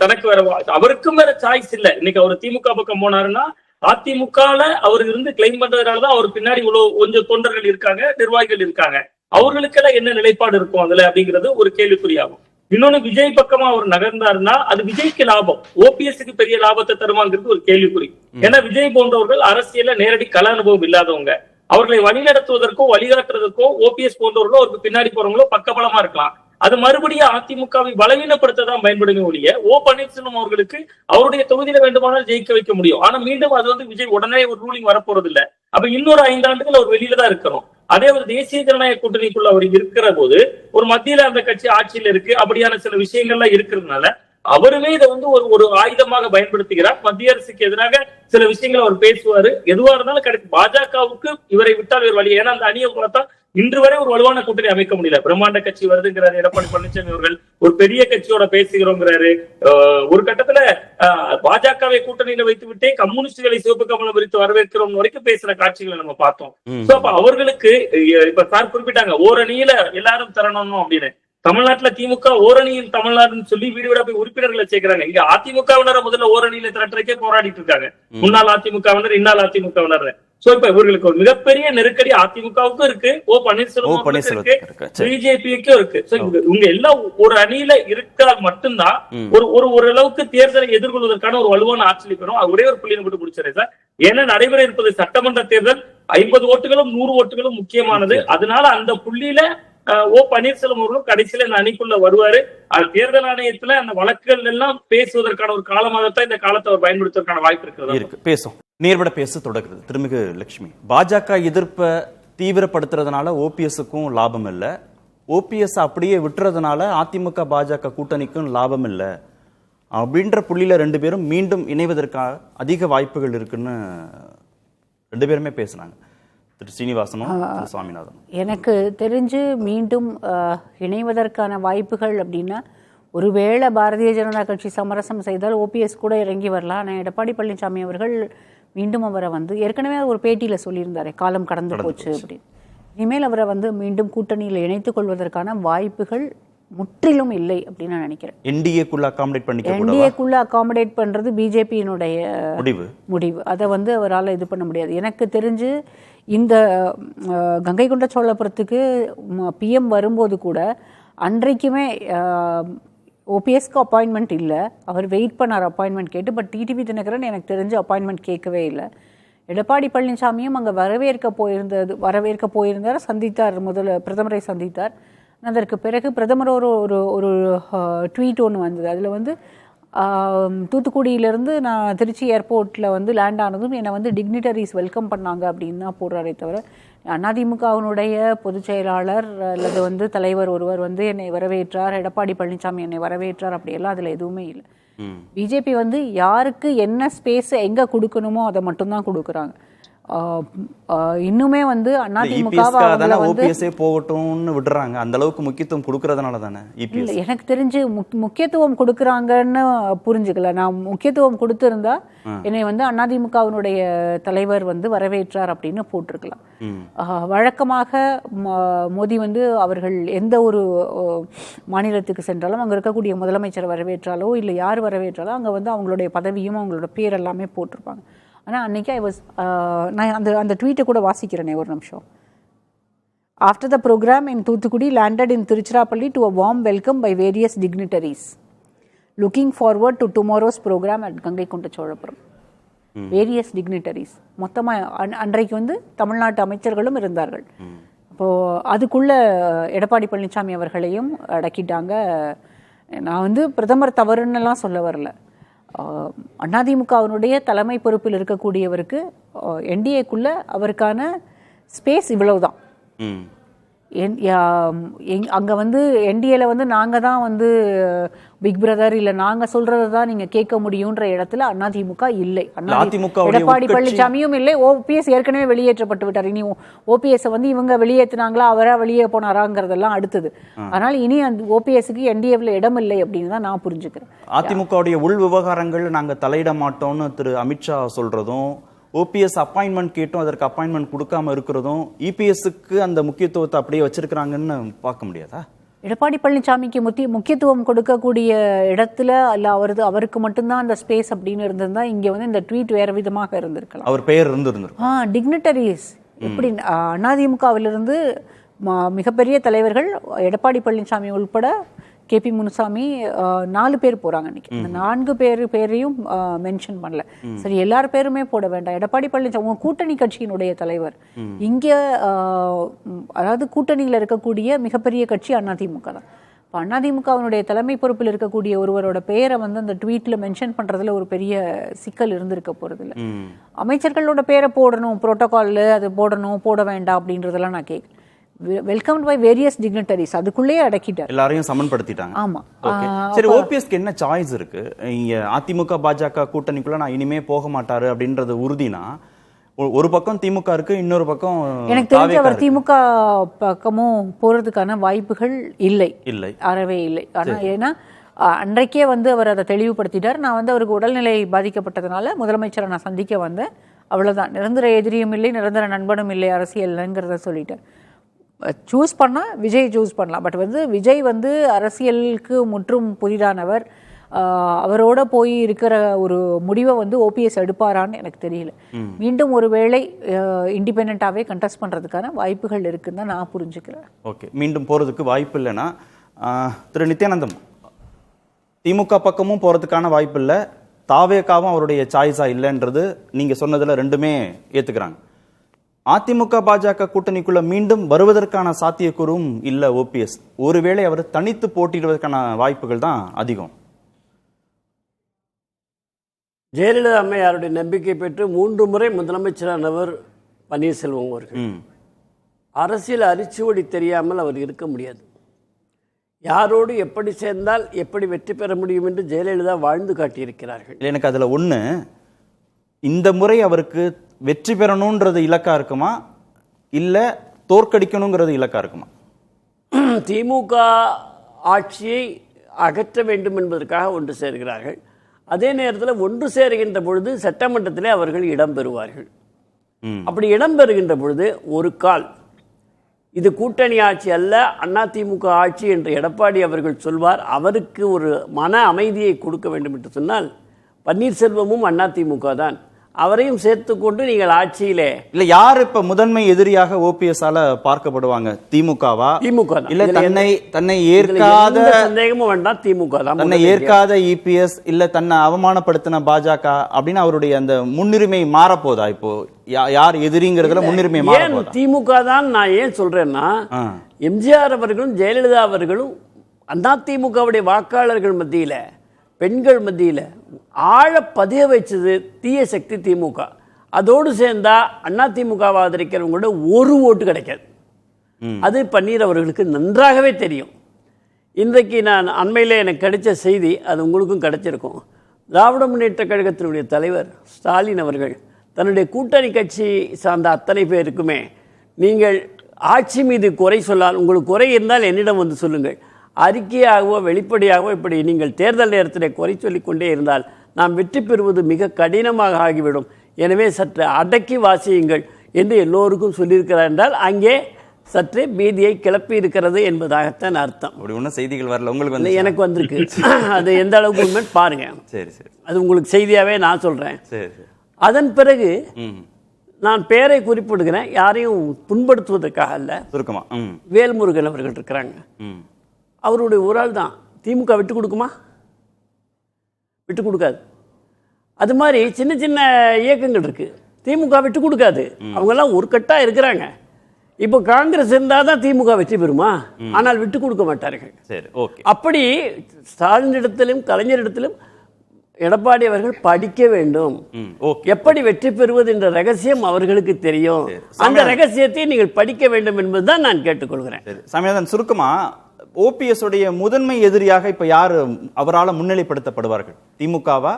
தனக்கு வேற அவருக்கும் வேற சாய்ஸ் இல்ல. இன்னைக்கு அவர் திமுக பக்கம் போனாருன்னா அதிமுகல அவர் இருந்து கிளைம் பண்றதுனாலதான் அவர் பின்னாடி இவ்வளவு கொஞ்சம் தொண்டர்கள் இருக்காங்க, நிர்வாகிகள் இருக்காங்க. அவர்களுக்கெல்லாம் என்ன நிலைப்பாடு இருக்கும் அதுல அப்படிங்கிறது ஒரு கேள்விக்குறியாகும். இன்னொன்னு, விஜய் பக்கமா அவர் நகர்ந்தாருன்னா அது விஜய்க்கு லாபம், ஓபிஎஸ்க்கு பெரிய லாபத்தை தருமாங்கிறது ஒரு கேள்விக்குறி. ஏன்னா விஜய் போன்றவர்கள் அரசியல்ல நேரடி கள அனுபவம் இல்லாதவங்க. அவர்களை வழிநடத்துவதற்கோ வழிகாட்டுறதுக்கோ ஓபிஎஸ் போன்றவர்களோ அவருக்கு பின்னாடி போறவங்களோ பக்கபலமா இருக்கலாம். அது மறுபடியும் அதிமுகவை பலவீனப்படுத்ததான் பயன்படுமே ஒழிய ஓ பன்னீர்செல்வம் அவர்களுக்கு அவருடைய தொகுதியில வேண்டுமானால் ஜெயிக்க வைக்க முடியும். ஆனா மீண்டும் அது விஜய் உடனே ஒரு ரூலிங் வரப்போறது இல்ல. அப்ப இன்னொரு 5 ஆண்டுகள் அவர் வெளியில தான் இருக்கணும். அதே ஒரு தேசிய ஜனநாயக கூட்டணிக்குள்ள அவர் இருக்கிற போது ஒரு மத்தியில அந்த கட்சி ஆட்சியில இருக்கு, அப்படியான சில விஷயங்கள்லாம் இருக்கிறதுனால அவருமே இதை ஒரு ஆயுதமாக பயன்படுத்துகிறார். மத்திய அரசுக்கு எதிராக சில விஷயங்கள் அவர் பேசுவாரு. எதுவா இருந்தாலும் கிடைக்கும். பாஜகவுக்கு இவரை விட்டால் வேறு வழி. ஏன்னா அந்த அணியை பார்த்தா இன்று வரை ஒரு வலுவான கூட்டணி அமைக்க முடியல. பிரம்மாண்ட கட்சி வருதுங்கிறாரு எடப்பாடி பழனிசாமி அவர்கள், ஒரு பெரிய கட்சியோட பேசுகிறோங்கிறாரு. ஒரு கட்டத்துல பாஜகவை கூட்டணியில வைத்து விட்டே கம்யூனிஸ்டுகளை சிவப்பு கமலம் விரித்து வரவேற்கிறோம் வரைக்கும் பேசுற காட்சிகளை நம்ம பார்த்தோம். சோ அப்ப அவர்களுக்கு இப்ப சார் குறிப்பிட்டாங்க ஓரணியில எல்லாரும் தரணும் அப்படின்னு. தமிழ்நாட்டுல திமுக ஓரணியில் தமிழ்நாடுன்னு சொல்லி வீடு வீடா போய் உறுப்பினர்களை சேர்க்கிறாங்க. இங்க அதிமுகவினரை முதல்ல ஓரணியில திரட்டுறக்கே போராடிட்டு இருக்காங்க. முன்னாள் அதிமுகவினர், இந்நாள் அதிமுகவினர். சோ இப்ப இவர்களுக்கு ஒரு மிகப்பெரிய நெருக்கடி அதிமுகவுக்கும் இருக்கு, பன்னீர்செல்வம் இருக்கு, பிஜேபிக்கும் இருக்கு. இவங்க எல்லாம் ஒரு அணியில இருக்கால் மட்டும்தான் ஓரளவுக்கு தேர்தலை எதிர்கொள்வதற்கான ஒரு வலுவான ஆற்றல் பெறும். ஒரே ஒரு புள்ளியை மட்டும் முடிச்சிருக்கேன் சார். ஏன்னா நடைபெற இருப்பது சட்டமன்ற தேர்தல், 50 ஓட்டுகளும் 100 ஓட்டுகளும் முக்கியமானது. அதனால அந்த புள்ளியில பன்னீர்செல்வம் அவர்களும் கடைசியில இந்த அணிக்குள்ள வருவாரு. தேர்தல் ஆணையத்துல அந்த வழக்குகள் எல்லாம் பேசுவதற்கான ஒரு காலமாகத்தான் இந்த காலத்தை அவர் பயன்படுத்துவதற்கான வாய்ப்பு இருக்கு. பேசும் நேர்பட பேச தொடங்குறது. திருமிகு லட்சுமி, பாஜக எதிர்ப்பை தீவிரப்படுத்துறதுனால ஓபிஎஸ்க்கும் லாபம் இல்ல, ஓபிஎஸ் அப்படியே விட்டுறதுனால அதிமுக பாஜக கூட்டணிக்கும் லாபம் இல்ல அப்படின்ற புள்ளியில ரெண்டு பேரும் மீண்டும் இணைவதற்காக அதிக வாய்ப்புகள் இருக்குன்னு ரெண்டு பேருமே பேசுனாங்க. திரு சீனிவாசனும் சுவாமிநாதனும். எனக்கு தெரிஞ்சு மீண்டும் இணைவதற்கான வாய்ப்புகள் அப்படின்னா, ஒருவேளை பாரதிய ஜனதா கட்சி சமரசம் செய்தால் ஓபிஎஸ் கூட இறங்கி வரலாம். ஆனால் எடப்பாடி பழனிசாமி அவர்கள் மீண்டும் அவரை ஏற்கனவே ஒரு பேட்டியில் சொல்லியிருந்தாரு, காலம் கடந்து போச்சு அப்படின்னு. இனிமேல் அவரை மீண்டும் கூட்டணியில் இணைத்துக் கொள்வதற்கான வாய்ப்புகள் முற்றிலும் இல்லை அப்படின்னு நான் நினைக்கிறேன். என்டிஏக்குள்ள அகாமடேட் பண்றது பிஜேபியினுடைய முடிவு. அதை அவரால் இது பண்ண முடியாது. எனக்கு தெரிஞ்சு இந்த கங்கை கொண்ட சோழபுரத்துக்கு பிஎம் வரும்போது கூட அன்றைக்குமே ஓபிஎஸ்க்கு அப்பாயின்மெண்ட் இல்லை, அவர் வெயிட் பண்ணார் அப்பாயின்மெண்ட் கேட்டு. பட் டிடிவி தினகரன் எனக்கு தெரிஞ்சு அப்பாயின்மெண்ட் கேட்கவே இல்லை. எடப்பாடி பழனிசாமியும் அங்கே வரவேற்க போயிருந்தார், சந்தித்தார், பிரதமரை சந்தித்தார். அதற்கு பிறகு பிரதமர் ஒரு ட்வீட் ஒன்று வந்தது. அதில் தூத்துக்குடியிலேருந்து நான் திருச்சி ஏர்போர்ட்டில் லேண்ட் ஆனதும் என்னை டிக்னிட்டரிஸ் வெல்கம் பண்ணாங்க அப்படின்னு தான் போடுறாரே தவிர, அதிமுகவினுடைய பொதுச் செயலாளர் அல்லது தலைவர் ஒருவர் என்னை வரவேற்றார், எடப்பாடி பழனிசாமி என்னை வரவேற்றார், அப்படியெல்லாம் அதில் எதுவுமே இல்லை. பிஜேபி யாருக்கு என்ன ஸ்பேஸ் எங்கே கொடுக்கணுமோ அதை மட்டும்தான் கொடுக்குறாங்க. இன்னுமே அதிமுக போகட்டும்னு விடுறாங்க. அந்த அளவுக்கு முக்கியத்துவம் கொடுக்கறதுனால தானே எனக்கு தெரிஞ்சு முக்கியத்துவம் கொடுக்கறாங்கன்னு புரிஞ்சுக்கல. நான் முக்கியத்துவம் கொடுத்திருந்தா என்னை அதிமுகவினுடைய தலைவர் வரவேற்றார் அப்படின்னு போட்டிருக்கலாம். வழக்கமாக மோடி அவர்கள் எந்த ஒரு மாநிலத்துக்கு சென்றாலும் அங்க இருக்கக்கூடிய முதலமைச்சர் வரவேற்றாலோ இல்லை யார் வரவேற்றாலோ அங்க அவங்களுடைய பதவியும் அவங்களோட பேர் எல்லாமே போட்டிருப்பாங்க. ஆனால் அன்றைக்கி நான் அந்த ட்வீட்டை கூட வாசிக்கிறேனே ஒரு நிமிஷம். After the programme in Thoothukudi landed in Tiruchirappalli to a warm welcome by various dignitaries looking forward to tomorrow's programme at Gangai Konda Cholapuram. Various dignitaries மொத்தமாக அன்றைக்கு தமிழ்நாட்டு அமைச்சர்களும் இருந்தார்கள். அப்போது அதுக்குள்ளே எடப்பாடி பழனிசாமி அவர்களையும் அடக்கிட்டாங்க. நான் பிரதமர் தவறுன்னெல்லாம் சொல்ல வரல. அதிமுகவினுடைய தலைமை பொறுப்பில் இருக்கக்கூடியவருக்கு என்டிஏக்குள்ள அவருக்கான ஸ்பேஸ் இவ்வளவுதான். அங்கே என்டிஏல நாங்கள் தான் பிக் பிரதர் இல்லை நாங்கள் சொல்றது தான் நீங்கள் கேட்க முடியுன்ற இடத்துல அதிமுக இல்லை. எடப்பாடி பழனிசாமியும் இல்லை. ஓபிஎஸ் ஏற்கனவே வெளியேற்றப்பட்டு விட்டார். இனி ஓபிஎஸ் இவங்க வெளியேற்றினாங்களா, அவரா வெளியே போனாராங்கிறதெல்லாம் அடுத்தது. அதனால இனி அந்த ஓபிஎஸ்க்கு என்டிஏவில் இடம் இல்லை அப்படின்னு தான் நான் புரிஞ்சுக்கிறேன். அதிமுகவுடைய உள் விவகாரங்கள் நாங்கள் தலையிட மாட்டோம்னு திரு அமித்ஷா சொல்றதும், ஓபிஎஸ் அப்பாயின்மெண்ட் கேட்டும் அதற்கு அப்பாயின்மெண்ட் கொடுக்காம இருக்கிறதும் இபிஎஸ்க்கு அந்த முக்கியத்துவத்தை அப்படியே வச்சிருக்கிறாங்கன்னு பார்க்க முடியாதா? எடப்பாடி பழனிசாமிக்கு முக்கியத்துவம் கொடுக்கக்கூடிய இடத்துல அல்ல அவருக்கு மட்டும்தான் அந்த ஸ்பேஸ் அப்படின்னு இருந்திருந்தா இங்க இந்த ட்வீட் வேற விதமாக இருந்திருக்கலாம். அவர் பெயர் இருந்திருக்கும். டிக்னிட்டரிஸ் எப்படி அதிமுகவிலிருந்து மிகப்பெரிய தலைவர்கள் எடப்பாடி பழனிசாமி உள்பட கேபி முனுசாமி 4 பேர் போறாங்க. இன்னைக்கு இந்த 4 பேரையும் மென்ஷன் பண்ணல. சரி, எல்லார் பேருமே போட வேண்டாம். எடப்பாடி பழனிசாமி உங்க கூட்டணி கட்சியினுடைய தலைவர். இங்க அதாவது கூட்டணியில இருக்கக்கூடிய மிகப்பெரிய கட்சி அதிமுக தான். இப்போ அதிமுகவினுடைய தலைமை பொறுப்பில் இருக்கக்கூடிய ஒருவரோட பெயரை அந்த ட்வீட்ல மென்ஷன் பண்றதுல ஒரு பெரிய சிக்கல் இருந்திருக்க போறது இல்லை. அமைச்சர்களோட பேரை போடணும், புரோட்டோகால் அது போடணும் போட வேண்டாம் அப்படின்றதெல்லாம் நான் கேட்க. வெல்கம் பை வேரியஸ் டிக்னிட்டரிஸ் அதுக்குள்ளேயே அடக்கிட்டார், எல்லாரையும் சமன்படுத்திட்டாங்க. ஆமா. சரி, ஓபிஎஸ்க்கு என்ன சாய்ஸ் இருக்கு? இங்க அதிமுக பாஜக கூட்டணிக்குள்ள நான் இனிமே போக மாட்டாரு அப்படின்றது உறுதினா, ஒரு பக்கம் திமுக இருக்கு, இன்னொரு பக்கம் எனக்கு தெரிஞ்ச அவர் திமுக பக்கமும் போறதுக்கான வாய்ப்புகள் இல்லை, அறவே இல்லை. ஆனா ஏன்னா அன்றைக்கே அவர் அதை தெளிவுபடுத்திட்டார். நான் அவருக்கு உடல்நிலை பாதிக்கப்பட்டதுனால முதலமைச்சரை நான் சந்திக்க வந்தேன், அவ்வளவுதான். நிரந்தர எதிரியும் இல்லை, நிரந்தர நண்பனும் இல்லை அரசியல்ங்கிறத சொல்லிட்டார். சூஸ் பண்ணால் விஜய் சூஸ் பண்ணலாம். பட் விஜய் அரசியலுக்கு முற்றும் புதிதானவர். அவரோட போய் இருக்கிற ஒரு முடிவை வந்து ஓபிஎஸ் எடுப்பாரான்னு எனக்கு தெரியல. மீண்டும் ஒருவேளை இண்டிபெண்ட்டாகவே கண்டெஸ்ட் பண்ணுறதுக்கான வாய்ப்புகள் இருக்குன்னு தான் நான் புரிஞ்சுக்கிறேன். ஓகே, மீண்டும் போகிறதுக்கு வாய்ப்பு இல்லைன்னா திரு நித்யானந்தம், திமுக பக்கமும் போகிறதுக்கான வாய்ப்பு இல்லை, தாவேகாவும் அவருடைய சாய்ஸா இல்லைன்றது நீங்க சொன்னதுல ரெண்டுமே ஏத்துக்கிறாங்க. அதிமுக பாஜக கூட்டணிக்குள்ள மீண்டும் வருவதற்கான சாத்தியக்கூறும் இல்ல ஓபிஎஸ். ஒருவேளை அவர் தனித்து போட்டியிடுவதற்கான வாய்ப்புகள் தான் அதிகம். ஜெயலலிதா அம்மையாருடைய நம்பிக்கை பெற்று 3 முறை முதலமைச்சரானவர் பன்னீர்செல்வம் அவர்கள். அரசியல் அரிச்சுவடி தெரியாமல் அவர் இருக்க முடியாது. யாரோடு எப்படி சேர்ந்தால் எப்படி வெற்றி பெற முடியும் என்று ஜெயலலிதா வாழ்ந்து காட்டியிருக்கிறார்கள். எனக்கு அதுல ஒண்ணு, இந்த முறை அவருக்கு வெற்றி பெறணும்ன்றது இலக்கா இருக்குமா இல்ல தோற்கடிக்கணுங்கிறது இலக்கா இருக்குமா? திமுக ஆட்சியை அகற்ற வேண்டும் என்பதற்காக ஒன்று சேர்கிறார்கள். அதே நேரத்தில் ஒன்று சேருகின்ற பொழுது சட்டமன்றத்திலே அவர்கள் இடம்பெறுவார்கள். அப்படி இடம்பெறுகின்ற பொழுது ஒரு கால் இது கூட்டணி ஆட்சி அல்ல, அதிமுக ஆட்சி என்று எடப்பாடி அவர்கள் சொல்வார். அவருக்கு ஒரு மன அமைதியை கொடுக்க வேண்டும் என்று சொன்னால் பன்னீர்செல்வமும் அதிமுக தான். அவரையும் சேர்த்துக்கொண்டு நீங்கள் ஆட்சியிலே இல்ல யார் இப்ப முதன்மை எதிரியாக ஓபிஎஸ் ஆல பார்க்கப்படுவாங்க? திமுகவா? திமுக இல்ல தன்னை ஏற்காத சந்தேகமும் வேண்டாம், திமுக தான். தன்னை ஏற்காத இபிஎஸ் இல்ல தன்னை அவமானப்படுத்தின பாஜக அப்படின்னு அவருடைய அந்த முன்னுரிமை மாறப்போதா? இப்போ யார் எதிரிங்கிறதுல முன்னுரிமை மாறப்போதா? திமுக தான். நான் ஏன் சொல்றேன்னா, எம்ஜிஆர் அவர்களும் ஜெயலலிதா அவர்களும் அதிமுகவுடைய வாக்காளர்கள் மத்தியில, பெண்கள் மத்தியில் ஆழ பதிய வைச்சது தீய சக்தி திமுக. அதோடு சேர்ந்தா அதிமுகவை ஆதரிக்கிறவங்களோட ஒரு ஓட்டு கிடைக்காது. அது பன்னீர் அவர்களுக்கு நன்றாகவே தெரியும். இன்றைக்கு நான் அண்மையில் எனக்கு கிடைச்ச செய்தி, அது உங்களுக்கும் கிடைச்சிருக்கும். திராவிட முன்னேற்ற கழகத்தினுடைய தலைவர் ஸ்டாலின் அவர்கள் தன்னுடைய கூட்டணி கட்சி சார்ந்த அத்தனை பேருக்குமே, நீங்கள் ஆட்சி மீது குறை சொல்லால், உங்களுக்கு குறை இருந்தால் என்னிடம் வந்து சொல்லுங்கள், அறிக்கையாகவோ வெளிப்படையாகவோ இப்படி நீங்கள் தேர்தல் நேரத்தில் குறை சொல்லிக் கொண்டே இருந்தால் நாம் வெற்றி பெறுவது மிக கடினமாக ஆகிவிடும். எனவே சற்று அடக்கி வாசியுங்கள் என்று எல்லோருக்கும் சொல்லியிருக்கிறார் என்றால் அங்கே சற்றே பீதியை கிளப்பி இருக்கிறது என்பதாகத்தான் அர்த்தம். அப்படி ஒன்றும் செய்திகள் வரல உங்களுக்கு வந்து? எனக்கு வந்திருக்கு. அது எந்த அளவுக்கு உண்மை பாருங்க. சரி சரி, அது உங்களுக்கு செய்தியாவே நான் சொல்றேன். சரி சரி. அதன் பிறகு நான் பேரை குறிப்பிடுகிறேன், யாரையும் புண்படுத்துவதற்காக அல்ல. சுருக்கமா, வேல்முருகன் அவர்கள் இருக்கிறாங்க. அவருடைய ஒரு ஆள் தான். திமுக விட்டு கொடுக்குமா? விட்டு கொடுக்காது. அது மாதிரி சின்ன சின்ன இயக்கங்கள் இருக்கு, திமுக விட்டு கொடுக்காது. அவங்கெல்லாம் ஒரு கட்டா இருக்கிறாங்க. இப்போ காங்கிரஸ் இருந்தால் தான் திமுக வெற்றி பெறுமா? ஆனால் விட்டு கொடுக்க மாட்டார்கள். அப்படி ஸ்டாலினிடத்திலும் கலைஞரிடத்திலும் எடப்பாடி அவர்கள் படிக்க வேண்டும். எப்படி வெற்றி பெறுவது என்ற ரகசியம் அவர்களுக்கு தெரியும். அந்த ரகசியத்தை நீங்கள் படிக்க வேண்டும் என்பதுதான் நான் கேட்டுக்கொள்கிறேன். சமயதான் சுருக்கமா, ஓபிஎஸ் உடைய முதன்மை எதிரியாக இப்ப யாரு அவரால் முன்னிலைப்படுத்தப்படுவார்கள்? திமுகவா,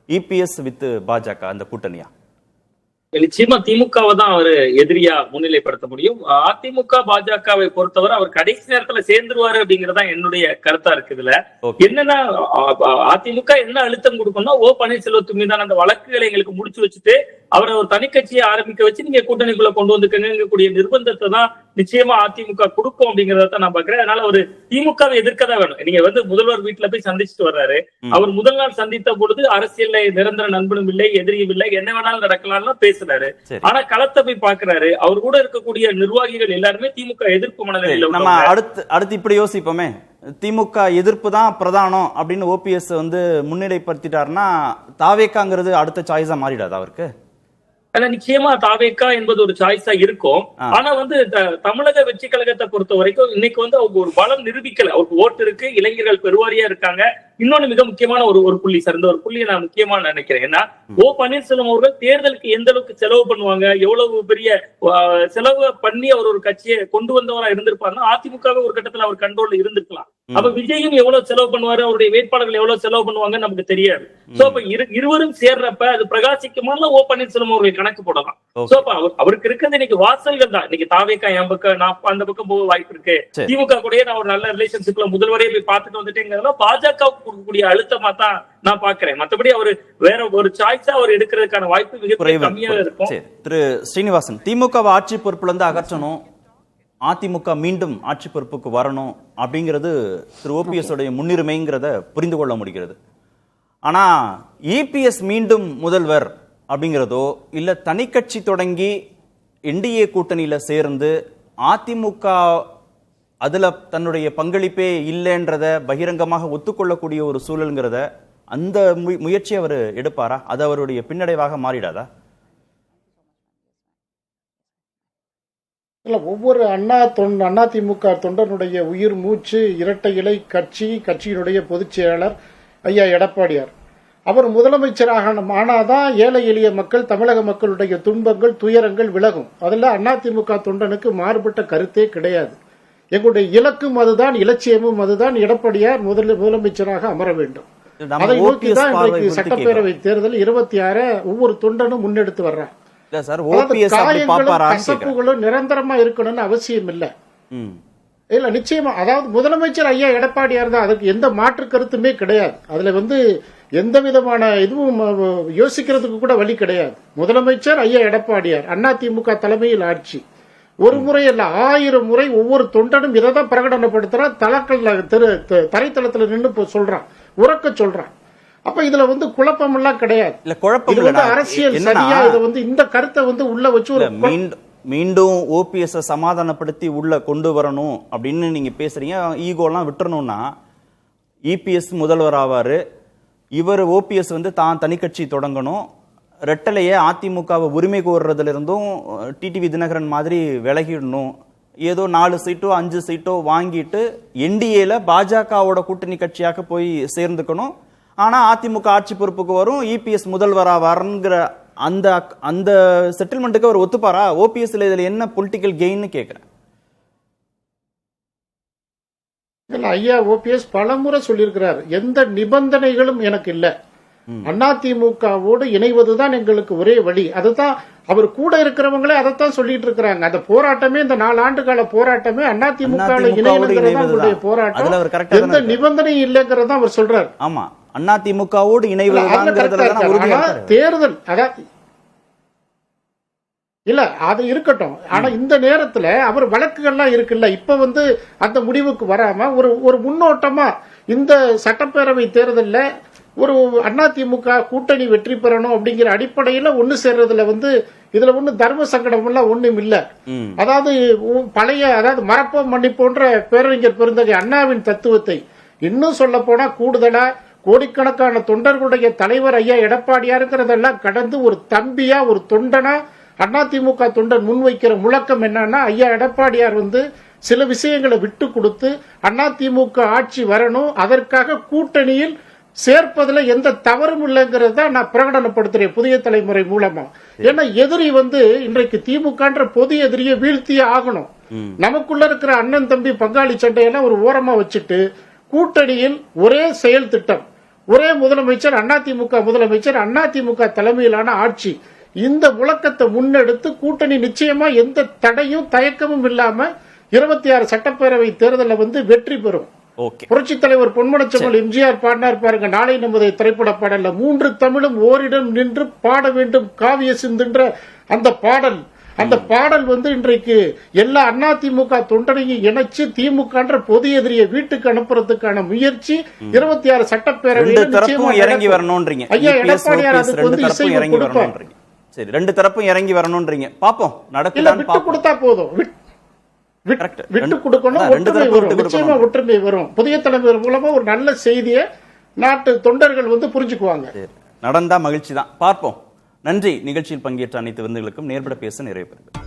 இபிஎஸ் வித் பாஜக அந்த கூட்டணியா? நிச்சயமா திமுகவை தான் அவர் எதிரியா முன்னிலைப்படுத்த முடியும். அதிமுக பாஜகவை பொறுத்தவரை அவர் கடைசி நேரத்துல சேர்ந்துருவாரு அப்படிங்கறதா என்னுடைய கருத்தா இருக்கு. இதுல என்னன்னா, அதிமுக என்ன அழுத்தம் கொடுக்கணும்னா, ஓ பன்னீர்செல்வத்து மீதான அந்த வழக்குகளை எங்களுக்கு முடிச்சு வச்சுட்டு அவரை ஒரு தனி கட்சியை ஆரம்பிக்க வச்சு நீங்க கூட்டணிக்குள்ள கொண்டு வந்துக்கக்கூடிய நிர்பந்தத்தை தான் நிச்சயமா அதிமுக கொடுக்கும் அப்படிங்கறத நான் பாக்குறேன். அதனால ஒரு திமுகவை எதிர்க்கதான் வேணும். நீங்க வந்து முதல்வர் வீட்டுல போய் சந்திச்சுட்டு வர்றாரு. அவர் முதல் நாள் சந்தித்த பொழுது அரசியல்ல நிரந்தர நண்பனும் இல்லை, எதிரியும் இல்லை, என்ன வேணாலும் நடக்கலாம்னு பேசுறாரு. ஆனா களத்தை போய் பாக்குறாரு, அவர் கூட இருக்கக்கூடிய நிர்வாகிகள் எல்லாருமே திமுக எதிர்ப்பு மனநிலையில. நம்ம அடுத்து இப்படி யோசிப்போமே, திமுக எதிர்ப்பு தான் பிரதானம் அப்படின்னு ஓபிஎஸ் வந்து முன்னிலைப்படுத்திட்டாருன்னா தாவேக்காங்கிறது அடுத்த சாய்ஸா மாறிடாது அவருக்கு? நிச்சயமா தாவேக்கா என்பது ஒரு சாய்ஸா இருக்கும். ஆனா வந்து தமிழக வெற்றி கழகத்தை பொறுத்த வரைக்கும் இன்னைக்கு வந்து அவங்க ஒரு பலம் நிரூபிக்கல. அவருக்கு ஓட்டு இருக்கு, இளைஞர்கள் பெருவாரியா இருக்காங்க. இன்னொன்னு மிக முக்கியமான ஒரு புள்ளி சார், இந்த ஒரு புள்ளியை நான் முக்கியமா நினைக்கிறேன். ஏன்னா ஓ பன்னீர்செல்வம் அவர்கள் தேர்தலுக்கு எந்த அளவுக்கு செலவு பண்ணுவாங்க, எவ்வளவு பெரிய செலவு பண்ணி அவர் ஒரு கட்சியை கொண்டு வந்தவரா இருந்திருப்பாருன்னா அதிமுகவே ஒரு கட்டத்துல அவர் கண்ட்ரோல்ல இருந்திருக்கலாம். அப்ப விஜயும் எவ்வளவு செலவு பண்ணுவாரு, அவருடைய வேட்பாளர்கள் எவ்வளவு செலவு பண்ணுவாங்கன்னு நமக்கு தெரியாது. சோ அப்ப இருவரும் சேர்றப்ப அது பிரகாசிக்குமான ஓ பன்னீர்செல்வம் அவர்கள் கணக்கு போடலாம். சோ அப்ப அவருக்கு இருக்கிறது இன்னைக்கு வாசல்கள் தான். இன்னைக்கு தாவேக்கா என் பக்கம், நான் அந்த பக்கம் போக வாய்ப்பு இருக்கு. திமுக கூட நான் ஒரு நல்ல ரிலேஷன்ஷிப்ல முதல்வரே போய் பார்த்துட்டு வந்துட்டேங்கிறத பாஜகவுக்கு கொடுக்கக்கூடிய அழுத்தமா தான் நான் பாக்குறேன். மற்றபடி அவர் வேற ஒரு சாய்ஸா அவர் எடுக்கிறதுக்கான வாய்ப்பு மிக கம்மியாக இருக்கும். திரு ஸ்ரீனிவாசன், திமுக ஆட்சி பொறுப்புல இருந்து அகற்றணும், அதிமுக மீண்டும் ஆட்சி பொறுப்புக்கு வரணும் அப்படிங்கிறது திரு ஓபிஎஸ் உடைய முன்னுரிமைங்கிறத புரிந்து கொள்ள முடிகிறது. ஆனா இபிஎஸ் மீண்டும் முதல்வர் அப்படிங்கிறதோ இல்ல தனிக்கட்சி தொடங்கி என்டிஏ கூட்டணியில சேர்ந்து அதிமுக அதுல தன்னுடைய பங்களிப்பே இல்லைன்றத பகிரங்கமாக ஒத்துக்கொள்ளக்கூடிய ஒரு சூழல்ங்கிறத அந்த முயற்சி அவர் எடுப்பாரா? அது அவருடைய பின்னடைவாக மாறிடாதா? இல்ல, ஒவ்வொரு அதிமுக தொண்டனுடைய உயிர் மூச்சு இரட்டை இலை கட்சியினுடைய பொதுச் செயலாளர் ஐயா எடப்பாடியார். அவர் முதலமைச்சராக ஆனாதான் ஏழை எளிய மக்கள், தமிழக மக்களுடைய துன்பங்கள் துயரங்கள் விலகும். அதுல அதிமுக தொண்டனுக்கு மாறுபட்ட கருத்தே கிடையாது. எங்களுடைய இலக்கும் அதுதான், இலட்சியமும் அதுதான். எடப்பாடியார் முதலமைச்சராக அமர வேண்டும். அதை நோக்கிதான் இன்றைக்கு சட்டப்பேரவை தேர்தல் 26 ஒவ்வொரு தொண்டனும் முன்னெடுத்து வர்றார். கசப்புகளும் நிரந்தரமா இருக்கணும்னு அவசியம் இல்ல. இல்ல, நிச்சயமா. அதாவது முதலமைச்சர் ஐயா எடப்பாடியார் தான், அதுக்கு எந்த மாற்று கருத்துமே கிடையாது. அதுல எந்த விதமான இதுவும் யோசிக்கிறதுக்கு கூட வழி கிடையாது. முதலமைச்சர் ஐயா எடப்பாடியார், அதிமுக தலைமையில் ஆட்சி. ஒரு முறை அல்ல, 1000 முறை ஒவ்வொரு தொண்டனும் இதைதான் பிரகடனப்படுத்துறான். தரைத்தளத்துல நின்று சொல்றான், உறக்க சொல்றான். அப்ப இதுல குழப்பம் எல்லாம் கிடையாது. அரசியல் சரியா இதை இந்த கருத்தை உள்ள வச்சு ஒரு மீண்டும் ஓபிஎஸ் சமாதானப்படுத்தி உள்ள கொண்டு வரணும் அப்படின்னு நீங்க பேசுறீங்க. ஈகோலாம் விட்டுறணும்னா இபிஎஸ் முதல்வர் ஆவாரு, இவர் ஓபிஎஸ் தான் தனிக்கட்சி தொடங்கணும், ரெட்டலையே அதிமுகவை உரிமை கோர்றதுல இருந்தும் டிடிவி தினகரன் மாதிரி விலகிடணும், ஏதோ 4 சீட்டோ 5 சீட்டோ வாங்கிட்டு என்டிஏல பாஜகவோட கூட்டணி கட்சியாக போய் சேர்ந்துக்கணும். ஆனா அதிமுக ஆட்சி பொறுப்புக்கு வரும், இபிஎஸ் முதல்வராவாருங்கிற அந்த அந்த செட்டில்மெண்ட்டுக்கு அவர் ஒத்துப்பாரா? ஓபிஎஸ்ல இதுல என்ன பொலிட்டிக்கல் கெயின்னு கேட்கிறேன். ஐயா ஓபிஎஸ் பலமுறை சொல்லியிருக்கிறார், எந்த நிபந்தனைகளும் எனக்கு இல்ல, அதிமுகவோடு இணைவதுதான் எங்களுக்கு ஒரே வழி. அதுதான் அவர் கூட இருக்கிறவங்களே அதைத்தான் சொல்லிட்டு இருக்கிறாங்க. அந்த போராட்டமே, இந்த 4 ஆண்டு கால போராட்டமே அதிமுக இணைவதுங்கிறதா போராட்டம், எந்த நிபந்தனையும் இல்லைங்கிறதா அவர் சொல்றாரு. ஆமா, அதிமுகவோடு இணைவது தேர்தல் அதாவது இல்ல, அது இருக்கட்டும். ஆனா இந்த நேரத்துல அவர் வழக்குகள்லாம் இருக்குல்ல, இப்ப அந்த முடிவுக்கு வராம ஒரு முன்னோட்டமா இந்த சட்டப்பேரவை தேர்தல்ல ஒரு அதிமுக கூட்டணி வெற்றி பெறணும் அப்படிங்கிற அடிப்படையில ஒண்ணு சேர்றதுல இதுல தர்ம சங்கடம் எல்லாம் ஒண்ணும் இல்ல. அதாவது அதாவது மறப்போம் மன்னிப்போன்ற பேரறிஞர் பெருந்தகை அண்ணாவின் தத்துவத்தை இன்னும் சொல்ல போனா கூடுதலா கோடிக்கணக்கான தொண்டர்களுடைய தலைவர் ஐயா எடப்பாடியாருங்கிறதெல்லாம் கடந்து ஒரு தம்பியா, ஒரு தொண்டனா அதிமுக தொண்டன் முன்வைக்கிற முழக்கம் என்னன்னா, ஐயா எடப்பாடியார் சில விஷயங்களை விட்டு கொடுத்து அதிமுக ஆட்சி வரணும், அதற்காக கூட்டணியில் சேர்ப்பதுல எந்த தவறும் இல்லைங்கிறது தான் நான் பிரகடனப்படுத்துறேன் புதிய தலைமுறை மூலமா. ஏன்னா எதிரி இன்றைக்கு திமுகன்ற பொது எதிரியை வீழ்த்தியே ஆகணும். நமக்குள்ள இருக்கிற அண்ணன் தம்பி பங்காளி சண்டையெல்லாம் ஒரு ஓரமா வச்சுட்டு கூட்டணியில் ஒரே செயல் திட்டம், ஒரே முதலமைச்சர், அதிமுக முதலமைச்சர், அதிமுக தலைமையிலான ஆட்சி, இந்த முழக்கத்தை முன்னெடுத்து கூட்டணி நிச்சயமா எந்த தடையும் தயக்கமும் இல்லாம 26 சட்டப்பேரவை தேர்தலில் வெற்றி பெறும். புரட்சி தலைவர் பொன்மனச்செம்மல் எம்ஜிஆர் பாடினார் பாருங்க, நாளை நமது திரைப்பட பாடல்ல 3 தமிழும் ஓரிடம் நின்று பாட வேண்டும் காவிய சிந்துன்ற அந்த பாடல், அந்த பாடல் இன்றைக்கு எல்லா அதிமுக தொண்டனையும் இணைச்சு திமுக பொது எதிரியை வீட்டுக்கு அனுப்புறதுக்கான முயற்சி 26 சட்டப்பேரவையில் இறங்கி வரணும்ன்றீங்க. ஐயா எடப்பாடியார் அதுக்கு இசை கொடுப்பார். சரி, 2 தரப்பும் இறங்கி வரணும்ன்றீங்க. பாப்போம் நடக்குதான்னு விட்டு கொடுத்தா போதும், விட்டு கொடுக்கணும், ஒற்றுமை வரும், நிச்சயமா ஒற்றுமை வரும். புதிய தலைவர் மூலமா ஒரு நல்ல செய்தியை நாட்டு தொண்டர்கள் புரிஞ்சுக்குவாங்க. நடந்தா மகிழ்ச்சி தான், பார்ப்போம். நன்றி. நிகழ்ச்சியில் பங்கேற்ற அனைத்து விருந்துகளுக்கும் நேர்பட பேச நிறைவு பெறுகிறது.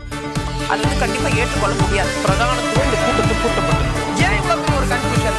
அது கண்டிப்பா ஏற்றுக்கொள்ள முடியாது. பிரதானத்துவம் இந்த கூட்டத்தில் கூட்டப்பட்டது. ஏன் இவ்வளவு ஒரு கன்ஃபியூஷன்?